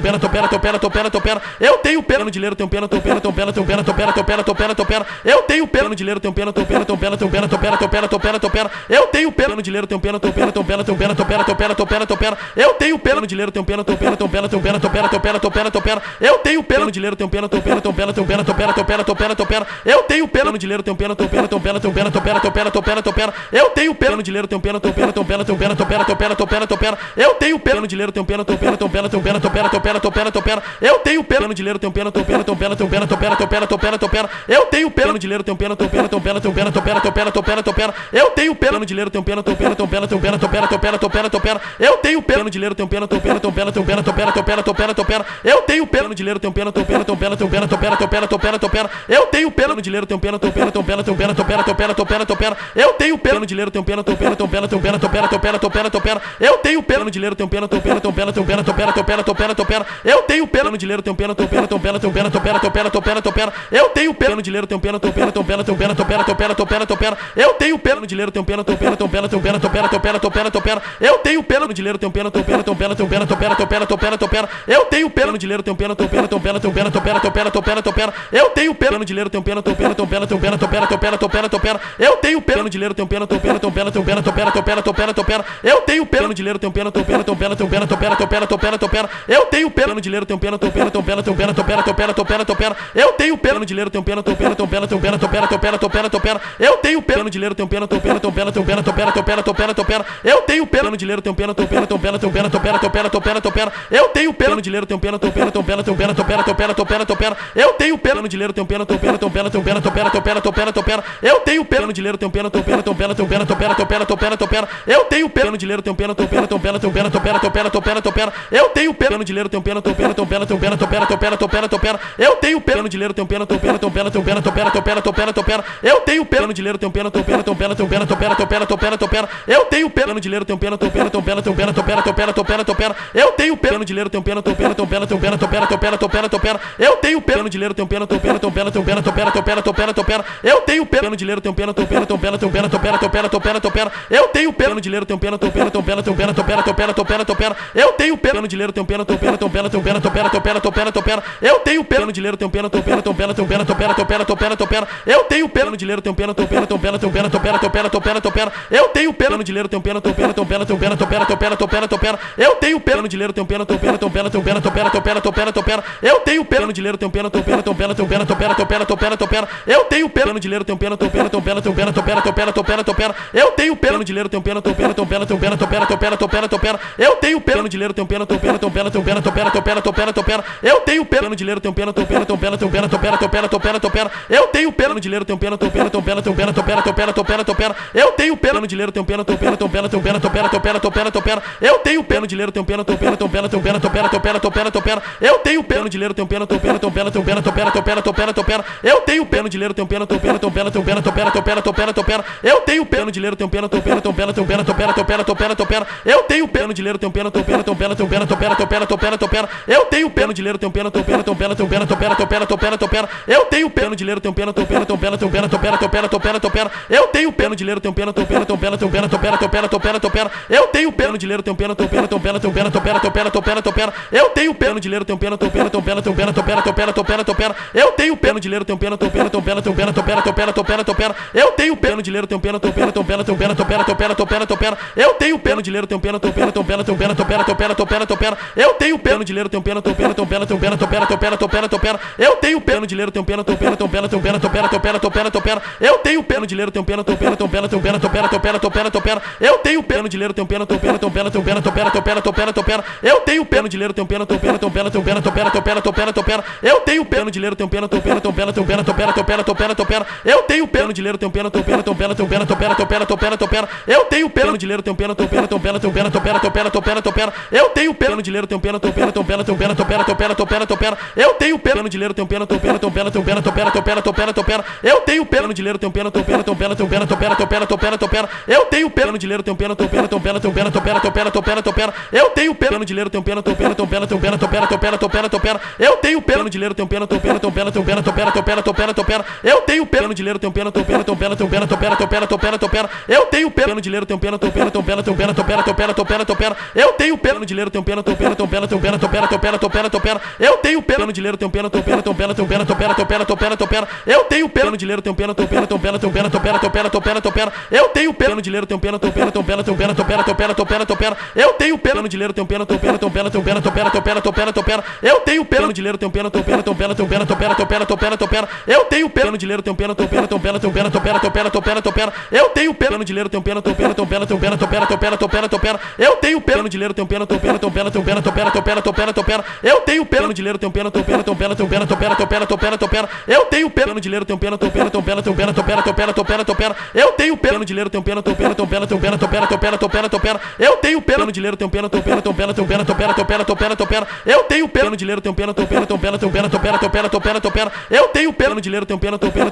tô pena, tô pena, tô pena, tô pena, tô pena. Eu tenho pena de leiro, tenho pena, tô pena, tô pena, tô pena, tô pena, tô pena, tô pena, tô pena. Eu tenho pena de leiro, tenho pena, tô pena, tô pena, tô pena, tô pena, tô pena, tô pena, tô pena. Eu tenho pena de leiro, tenho pena, tô pena, tô pena, tô pena, tô pena, tô pena, tô pena, tô pena. Eu tenho pena de leiro, tenho pena, tô pena, tô pena, tô pena, tô pena, tô pena, tô pena, tô pena. Eu tenho pena de leiro, tenho pena, tô pena, tô pena, tô pena, tô pena, tô pena, tô pena, tô pena. Eu tenho pena de leiro, tenho pena, tô pena, tô pena, tô pena, tô pena, tô pena, tô pena, tô pena. Eu tenho pena de leiro, tenho pena, tô pena, tô pena, tô pena, tô pena, tô pena, tô pena, tô pena. Eu tenho pena de leiro, tenho pena, tô pena, tô pena, tô pena, tô pena, tô pena, tô pena, tô pena. Eu tenho pena de leiro, tenho pena, tô pena, tô pena, tô pena, tô pena, tô pena, tô pena, tô pena. Eu tenho pena de leiro, tenho pena, tô pena, tô pena, tô pena, tô pena, tô pena, tô pena, tô pena. Eu tenho pena de leiro, tenho pena, tô pena, tô pena, tô pena, tô pena, tô pena, tô pena, tô pena. Eu tenho pena de leiro, tenho pena, tô pena, tô pena, tô pena, tô pena, tô pena, tô pena, tô pena. Eu tenho pena de leiro, tenho pena, tô pena, tô pena, tô pena, tô pena, tô pena, tô pena, tô pena. Eu tenho pena de leiro, tenho pena, tô pena, tô pena, tô pena, tô pena, tô pena, tô pena, tô pena. Eu tenho pena de leiro, tenho pena, tô pena, tô pena, tô pena, tô pena, tô pena, tô pena, tô pena. Eu tenho pena de leiro, tenho pena, tô pena, tô pena, tô pena, tô pena, tô pena, tô pena, tô pena. Eu tenho pena de leiro, tenho pena, tô pena, tô pena, tô pena, tô pena, tô pena, tô pena, tô pena. Eu tenho pena de leiro, tenho pena, tô pena, tô pena, tô pena, tô pena, tô pena, tô pena, tô pena. Eu tenho pena de leiro, tenho pena, tô pena, tô pena, tô pena, tô pena, tô pena, tô pena, tô pena. Eu tenho pena de leiro, tenho pena, tô pena, tô pena, tô pena, tô pena, tô pena, tô pena, tô pena. Eu tenho pena de leiro, tenho pena, tô pena, tô pena, tô pena, tô pena, tô pena, tô pena, tô pena. Eu tenho pena de leiro, tenho pena, tô pena, tô pena, tô pena, tô pena, tô pena, tô pena, tô pena. Eu tenho pena de leiro, tenho pena, tô pena, tô pena, tô pena, tô pena, tô pena, tô pena, tô pena. Eu tenho pena de leiro, tenho pena, tô pena, tô pena, tô pena, tô pena, tô pena, tô pena, tô pena. Eu tenho pena de leiro, tenho pena, tô pena, tô pena, tô pena, tô pena, tô pena, tô pena, tô pena. Eu tenho pena de leiro, tenho pena, tô pena, tô pena, tô pena, tô pena, tô pena, tô pena. Eu tenho pena no dinheiro, tenho pena, tenho pena, tenho pena, tenho pena, tenho pena, tenho pena, tenho pena, tenho pena. Eu tenho pena no dinheiro, tenho pena, tenho pena, tenho pena, tenho pena, tenho pena, tenho pena, tenho pena, tenho pena. Eu tenho pena no dinheiro, tenho pena, tenho pena, tenho pena, tenho pena, tenho pena, tenho pena, tenho pena, tenho pena. Eu tenho pena no dinheiro, tenho pena, tenho pena, tenho pena, tenho pena, tenho pena, tenho pena, tenho pena, tenho pena. Eu tenho pena no dinheiro, tenho pena, tenho pena, tenho pena, tenho pena, tenho pena, tenho pena, tenho pena, tenho pena. Eu tenho pena no dinheiro, tenho pena, tenho pena, tenho pena, tenho pena, tenho pena, tenho pena, tenho pena, tenho pena. Eu tenho pena no dinheiro, tenho pena, tenho pena, tenho pena, tenho pena, tenho pena, tenho pena, tenho pena, tenho pena. Eu tenho pena no dinheiro, tenho pena, tenho pena, tenho pena, tenho pena, tenho pena, tenho pena, tenho pena, tenho pena. Eu tenho pena no dinheiro, tenho pena, tenho pena, tenho pena, tenho pena, tenho pena, tenho pena, tenho pena, tenho pena. Eu tenho pena no dinheiro, tenho pena, tenho pena, tenho pena, tenho pena, tenho pena, tenho pena, tenho pena, tenho pena. Eu tenho pena no dinheiro, tenho pena, tenho pena, tenho pena, tenho pena, tenho pena, tenho pena, tenho pena, tenho pena. Eu tenho pena no dinheiro, tenho pena, tenho pena, tenho pena, tenho pena, tenho pena, tenho pena, tenho pena, tenho pena. Eu tenho pena no dinheiro, tenho pena, tenho pena, tenho pena, tenho pena, tenho pena, tenho pena, tenho pena, tenho pena. Eu tenho pena no dinheiro, tenho pena, tenho pena, tenho pena, tenho pena, tenho pena, tenho pena, tenho pena, tenho pena. Eu tenho pena no dinheiro, tenho pena, tenho pena, tenho pena, tenho pena, tenho pena, tenho pena, tenho pena, tenho pena. Eu tenho pena no dinheiro, tenho pena, tenho pena, tenho pena, tenho pena, tenho pena, tenho pena, tenho pena, tenho pena. Eu tenho pena no dinheiro, tenho pena, tenho pena, tenho pena, tenho pena, tenho pena, tenho pena, tenho pena, tenho pena. Eu tenho pena no dinheiro, tenho pena, tenho pena, tenho pena, tenho pena, tenho pena, tenho pena, tenho pena, tenho pena. Eu tenho pena no dinheiro, tenho pena, tenho pena, tenho pena, tenho pena, tenho pena, tenho pena, tenho pena, tenho pena. Eu tenho pena no dinheiro, tenho pena, tenho pena, tenho pena, tenho pena, tenho pena, tenho pena, tenho pena, tenho pena. Eu tenho pena no dinheiro, tenho pena, tenho pena, tenho pena, tenho pena, tenho pena, tenho pena, tenho pena, tenho pena. Eu tenho pena no dinheiro, tenho pena, tenho pena, tenho pena, tenho pena, tenho pena, tenho pena, tenho pena, tenho pena. Eu tenho pena no dinheiro, tenho pena, tenho pena, tenho pena, tenho pena, tenho pena, tenho pena, tenho pena, tenho pena. Eu tenho pena no dinheiro, tenho pena, tenho pena, tenho pena, tenho pena, tenho pena, tenho pena, tenho pena, tenho pena. Eu tenho pena no dinheiro, tenho pena, tenho pena, tenho pena, tenho pena, tenho pena, tenho pena, tenho pena, tenho pena. Eu tenho pena no dinheiro, tenho pena, tenho pena, tenho pena, tenho pena, tenho pena, tenho pena, tenho pena, tenho pena. Eu tenho pena no dinheiro, tenho pena, tenho pena, tenho pena, tenho pena, tenho pena, tenho pena, tenho pena, tenho pena. Eu tenho pena no dinheiro, tenho pena, tenho pena, tenho pena, tenho pena, tenho pena, tenho pena, tenho pena, tenho pena. Eu tenho pena no dinheiro, tenho pena, tenho pena, tenho pena, tenho pena, tenho pena, tenho pena, tenho pena, tenho pena. Eu tenho pena no dinheiro, tenho pena, tenho pena, tenho pena, tenho pena, tenho pena, tenho pena, tenho pena, tenho pena. Eu tenho pena no dinheiro, tenho pena, tenho pena, tenho pena, tenho pena, tenho pena, tenho pena, tenho pena, tenho pena. Eu tenho pena no dinheiro, tenho pena, tenho pena, tenho pena, tenho pena, tenho pena, tenho pena, tenho pena, tenho pena. Eu tenho pena no dinheiro, tenho pena, tenho pena, tenho pena, tenho pena, tenho pena, tenho pena, tenho pena, tenho pena. Eu tenho pena no dinheiro, tenho pena, tenho pena, tenho pena, tenho pena, tenho pena, tenho pena, tenho pena, tenho pena. Eu tenho pena no dinheiro, tenho pena, tenho pena, tenho pena, tenho pena, tenho pena, tenho pena, tenho pena, tenho pena. Eu tenho pena no dinheiro, tenho pena, tenho pena, tenho pena, tenho pena, tenho pena, tenho pena, tenho pena, tenho pena. Eu tenho pena no dinheiro, tenho pena, tenho pena, tenho pena, tenho pena, tenho pena, tenho pena, tenho pena, tenho pena. Eu tenho pena no dinheiro, tenho pena, tenho pena, tenho pena, tenho pena, tenho pena, tenho pena, tenho pena, tenho pena. Eu tenho pena no dinheiro, tenho pena, tenho pena, tenho pena, tenho pena, tenho pena, tenho pena, tenho pena, tenho pena. Eu tenho pena no dinheiro, tenho pena, tenho pena, tenho pena, tenho pena, tenho pena, tenho pena, tenho pena, tenho pena. Eu tenho pena no dinheiro, tenho pena, tenho pena, tenho pena, tenho pena, tenho pena, tenho pena, tenho pena, tenho pena. Eu tenho pena no dinheiro, tenho pena, tenho pena, tenho pena, tenho pena, tenho pena, tenho pena, tenho pena, tenho pena. Eu tenho pena no dinheiro, tenho pena, tenho pena, tenho pena, tenho pena, tenho pena, tenho pena, tenho pena, tenho pena. Eu tenho pena no dinheiro, tenho pena, tenho pena, tenho pena, tenho pena, tenho pena, tenho pena, tenho pena, tenho pena. Eu tenho pena no dinheiro, tenho pena, tenho pena, tenho pena, tenho pena, tenho pena, tenho pena, tenho pena, tenho pena. Eu tenho pena no dinheiro, tenho pena, tenho pena, tenho pena, tenho pena, tenho pena, tenho pena, tenho pena, tenho pena. Eu tenho pena no dinheiro, tenho pena, tenho pena, tenho pena, tenho pena, tenho pena, tenho pena, tenho pena, tenho pena. Eu tenho pena no dinheiro, tenho pena, tenho pena, tenho pena, tenho pena, tenho pena, tenho pena, tenho pena, tenho pena. Eu tenho pena no dinheiro, tenho pena, tenho pena, tenho pena, tenho pena, tenho pena, tenho pena, tenho pena, tenho pena. Eu tenho pena no dinheiro, tenho pena, tenho pena, tenho pena, tenho pena, tenho pena, tenho pena, tenho pena, tenho pena. Eu tenho pena no dinheiro, tenho pena, tenho pena, tenho pena, tenho pena, tenho pena, tenho pena, tenho pena, tenho pena. Eu tenho pena no dinheiro, tenho pena, tenho pena, tenho pena, tenho pena, tenho pena, tenho pena, tenho pena, tenho pena. Eu tenho pena no dinheiro, tenho pena, tenho pena, tenho pena, tenho pena, tenho pena, tenho pena, tenho pena, tenho pena. Eu tenho pena no dinheiro, tenho pena, tenho pena, tenho pena, tenho pena, tenho pena, tenho pena, tenho pena, tenho pena. Eu tenho pena no dinheiro, tenho pena, tenho pena, tenho pena, tenho pena, tenho pena, tenho pena, tenho pena, tenho pena. Eu tenho pena no dinheiro, tenho pena, tenho pena, tenho pena, tenho pena, tenho pena, tenho pena, tenho pena, tenho pena. Eu tenho pena no dinheiro, tenho pena, tenho pena, tenho pena, tenho pena, tenho pena, tenho pena, tenho pena, tenho pena. Eu tenho pena no dinheiro, tenho pena, tenho pena, tenho pena, tenho pena, tenho pena, tenho pena, tenho pena, tenho pena. Eu tenho pena no dinheiro, tenho pena, tenho pena, tenho pena, tenho pena, tenho pena, tenho pena, tenho pena, tenho pena. Eu tenho pena no dinheiro, tenho pena, tenho pena, tenho pena, tenho pena, tenho pena, tenho pena, tenho pena, tenho pena. Eu tenho pena no dinheiro, tenho pena, tenho pena, tenho pena, tenho pena, tenho pena, tenho pena, tenho pena, tenho pena. Eu tenho pena no dinheiro, tenho pena, tenho pena, tenho pena, tenho pena, tenho pena, tenho pena, tenho pena, tenho pena. Eu tenho pena no dinheiro, tenho pena, tenho pena, tenho pena, tenho pena, tenho pena, tenho pena, tenho pena, tenho pena. Eu tenho pena no dinheiro, tenho pena, tenho pena, tenho pena, tenho pena, tenho pena, tenho pena, tenho pena, tenho pena. Eu tenho pena no dinheiro, tenho pena, tenho pena, tenho pena, tenho pena, tenho pena, tenho pena, tenho pena, tenho pena. Eu tenho pena no dinheiro, tenho pena, tenho pena, tenho pena, tenho pena, tenho pena, tenho pena, tenho pena, tenho pena. Eu tenho pena no dinheiro, tenho pena, tenho pena,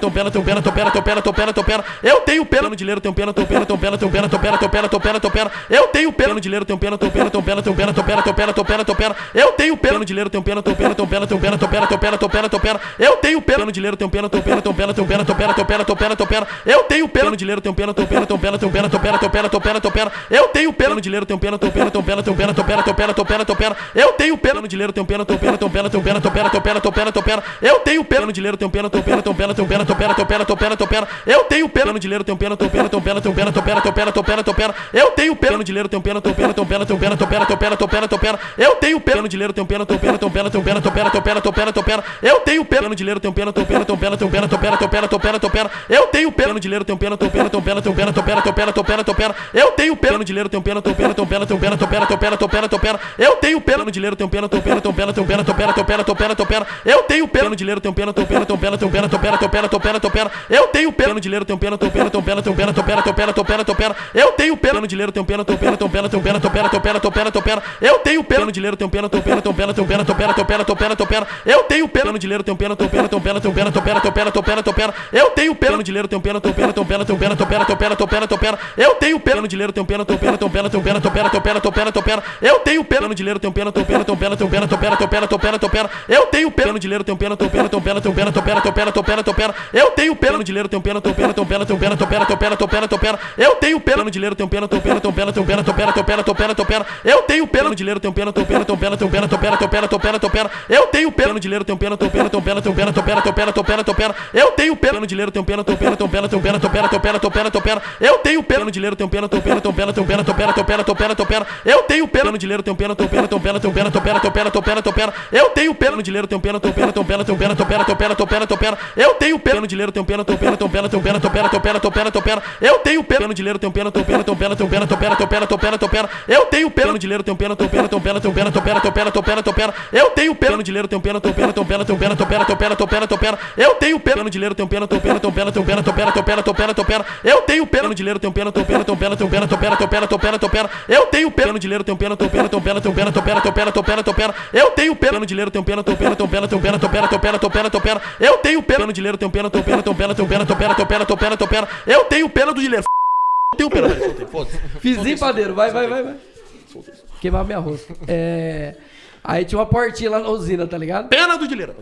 tenho pena, tenho pena, tenho pena, tenho pena, tenho pena, tenho pena. Eu tenho pena no dinheiro, tenho pena, tenho pena, tenho pena, tenho pena, tenho pena, tenho pena, tenho pena, tenho pena. Eu tenho pena no dinheiro, tenho pena, tenho pena, tenho pena, tenho pena, tenho pena, tenho pena, tenho pena, tenho pena. Eu tenho pena no dinheiro, tenho pena, tenho pena, tenho pena, tenho pena, tenho pena, tenho pena, tenho pena, tenho pena. Eu tenho pena no dinheiro, tenho pena, tenho pena, tenho pena, tenho pena, tenho pena, tenho pena, tenho pena, tenho pena. Eu tenho pena no dinheiro, tenho pena, tenho pena, tenho pena, tenho pena, tenho pena, tenho pena, tenho pena, tenho pena. Eu tenho pena no dinheiro, tenho pena, tenho pena, tenho pena, tenho pena, tenho pena, tenho pena, tenho pena, tenho pena. Eu tenho pena no dinheiro, tenho pena, tenho pena, tenho pena, tenho pena, tenho pena, tenho pena, tenho pena, tenho pena. Eu tenho pena no dinheiro, tenho pena, tenho pena, tenho pena, tenho pena, tenho pena, tenho pena, tenho pena, tenho pena. Eu tenho pena no dinheiro, tenho pena, tenho pena, tenho pena, tenho pena, tenho pena, tenho pena, tenho pena, tenho pena. Eu tenho pena no dinheiro, tenho pena, tenho pena, tenho pena, tenho pena, tenho pena, tenho pena, tenho pena, tenho pena. Eu tenho pena no dinheiro, tenho pena, tenho pena, tenho pena, tenho pena, tenho pena, tenho pena, tenho pena, tenho pena. Eu tenho pena no dinheiro, tenho pena, tenho pena, tenho pena, tenho pena, tenho pena, tenho pena, tenho pena, tenho pena. Eu tenho pena no dinheiro, tenho pena, tenho pena, tenho pena, tenho pena, tenho pena, tenho pena, tenho pena, tenho pena. Eu tenho pena no dinheiro, tenho pena, tenho pena, tenho pena, tenho pena, tenho pena, tenho pena, tenho pena, tenho pena. Eu tenho pena no dinheiro, tenho pena, tenho pena, tenho pena, tenho pena, tenho pena, tenho pena, tenho pena, tenho pena. Eu tenho pena pena de leiro, tenho pena, tenho pena, tenho pena, tenho pena, tenho pena, tenho pena, tenho pena, tenho pena. Eu tenho pena de leiro, tenho pena, tenho pena, tenho pena, tenho pena, tenho pena, tenho pena, tenho pena, tenho pena. Eu tenho pena de leiro, tenho pena, tenho pena, tenho pena, tenho pena, tenho pena, tenho pena, tenho pena, tenho pena. Eu tenho pena de leiro, tenho pena, tenho pena, tenho pena, tenho pena, tenho pena, tenho pena, tenho pena, tenho pena. Eu tenho pena de leiro, tenho pena, tenho pena, tenho pena, tenho pena, tenho pena, tenho pena, tenho pena, tenho pena. Eu tenho pena de leiro, tenho pena, tenho pena, tenho pena, tenho pena, tenho pena, tenho pena, tenho pena, tenho pena. Eu tenho pena de leiro, tenho pena, tenho pena, tenho pena, tenho pena, tenho pena, tenho pena, tenho pena, tenho pena. Eu tenho pena de leiro, tenho pena, tenho pena, tenho pena, tenho pena, tenho pena, tenho pena, tenho pena, tenho pena. Eu tenho pena de leiro, tenho pena, tenho pena, tenho pena, tenho pena, tenho pena, tenho pena, tenho pena, tenho pena. Eu tenho pena de leiro, tenho pena, tenho pena, tenho pena, tenho pena, tenho pena, tenho pena, tenho pena, tenho pena. Eu tenho pena de leiro, tenho pena, tenho pena, tenho pena, tenho pena, tenho pena, tenho pena, tenho pena, tenho pena. Eu tenho pena de leiro, tenho pena, tenho pena, tenho pena, tenho pena, tenho pena, tenho pena, tenho pena, tenho pena. Eu tenho pena de leiro, tenho pena, tenho pena, tenho pena, tenho pena, tenho pena, tenho pena, tenho pena, tenho pena. Eu tenho pena de leiro, tenho pena, tenho pena, tenho pena, tenho pena, tenho pena, tenho pena, tenho pena, tenho pena. Eu tenho pena de leiro, tenho pena, tenho pena, tenho pena, tenho pena, tenho pena, tenho pena, tenho pena, tenho pena. Eu tenho pena de leiro, tenho pena, tenho pena, tenho pena, tenho pena, tenho pena, tenho pena, tenho pena, tenho pena. Eu tenho pena de leiro, tenho pena, tenho pena, tenho pena, tenho pena, tenho pena, tenho pena, tenho pena, tenho pena. Eu tenho pena de leiro, tenho pena, tenho pena, tenho pena, tenho pena, tenho pena, tenho pena, tenho pena, tenho pena. Eu tenho pena de leiro, tenho pena, tenho pena, tenho pena, tenho pena, tenho pena, tenho pena, tenho pena, tenho pena. Eu tenho pena de leiro, tenho pena, tenho pena, tenho pena, tenho pena, tenho pena, tenho pena, tenho pena, tenho pena. Eu tenho pena de leiro, tenho pena, tenho pena, tenho pena, tenho pena, tenho pena, tenho pena, tenho pena, tenho pena. Eu tenho pena de leiro, tenho pena, tenho pena, tenho pena, tenho pena, tenho pena, tenho pena, tenho pena, tenho pena. Eu tenho pena de leiro, tenho pena, tenho pena, tenho pena, tenho pena, tenho pena, tenho pena, tenho pena, tenho pena. Eu tenho pena de leiro, tenho pena, tenho pena, tenho pena, tenho pena, tenho pena, tenho pena, tenho pena, tenho pena. Eu tenho pena de leiro, tenho pena, tenho pena, tenho pena, tenho pena, tenho pena, tenho pena, tenho pena, tenho pena. Eu tenho pena de leiro, tenho pena, tenho pena, tenho pena, tenho pena, tenho pena, tenho pena, tenho pena, tenho pena. Eu tenho pena de leiro, tenho pena, tenho pena, tenho pena, tenho pena, tenho pena, tenho pena, tenho pena, tenho pena. Eu tenho pena de leiro, tenho pena, tenho pena, tenho pena, tenho pena, tenho pena, tenho pena, tenho pena, tenho pena. Eu tenho pena de leiro, tenho pena, tenho pena, tenho pena, tenho pena, tenho pena, tenho pena, tenho pena, tenho pena. Eu tenho pena de leiro, tenho pena, tenho pena, tenho pena, tenho pena, tenho pena, tenho pena, tenho pena, tenho pena. Eu tenho pena do leiro. Eu tenho pena, foda-se. Fizinho, padeiro, vai. Queimar minha rosca. Aí tinha uma portinha lá na usina, tá ligado? Pena do leiro.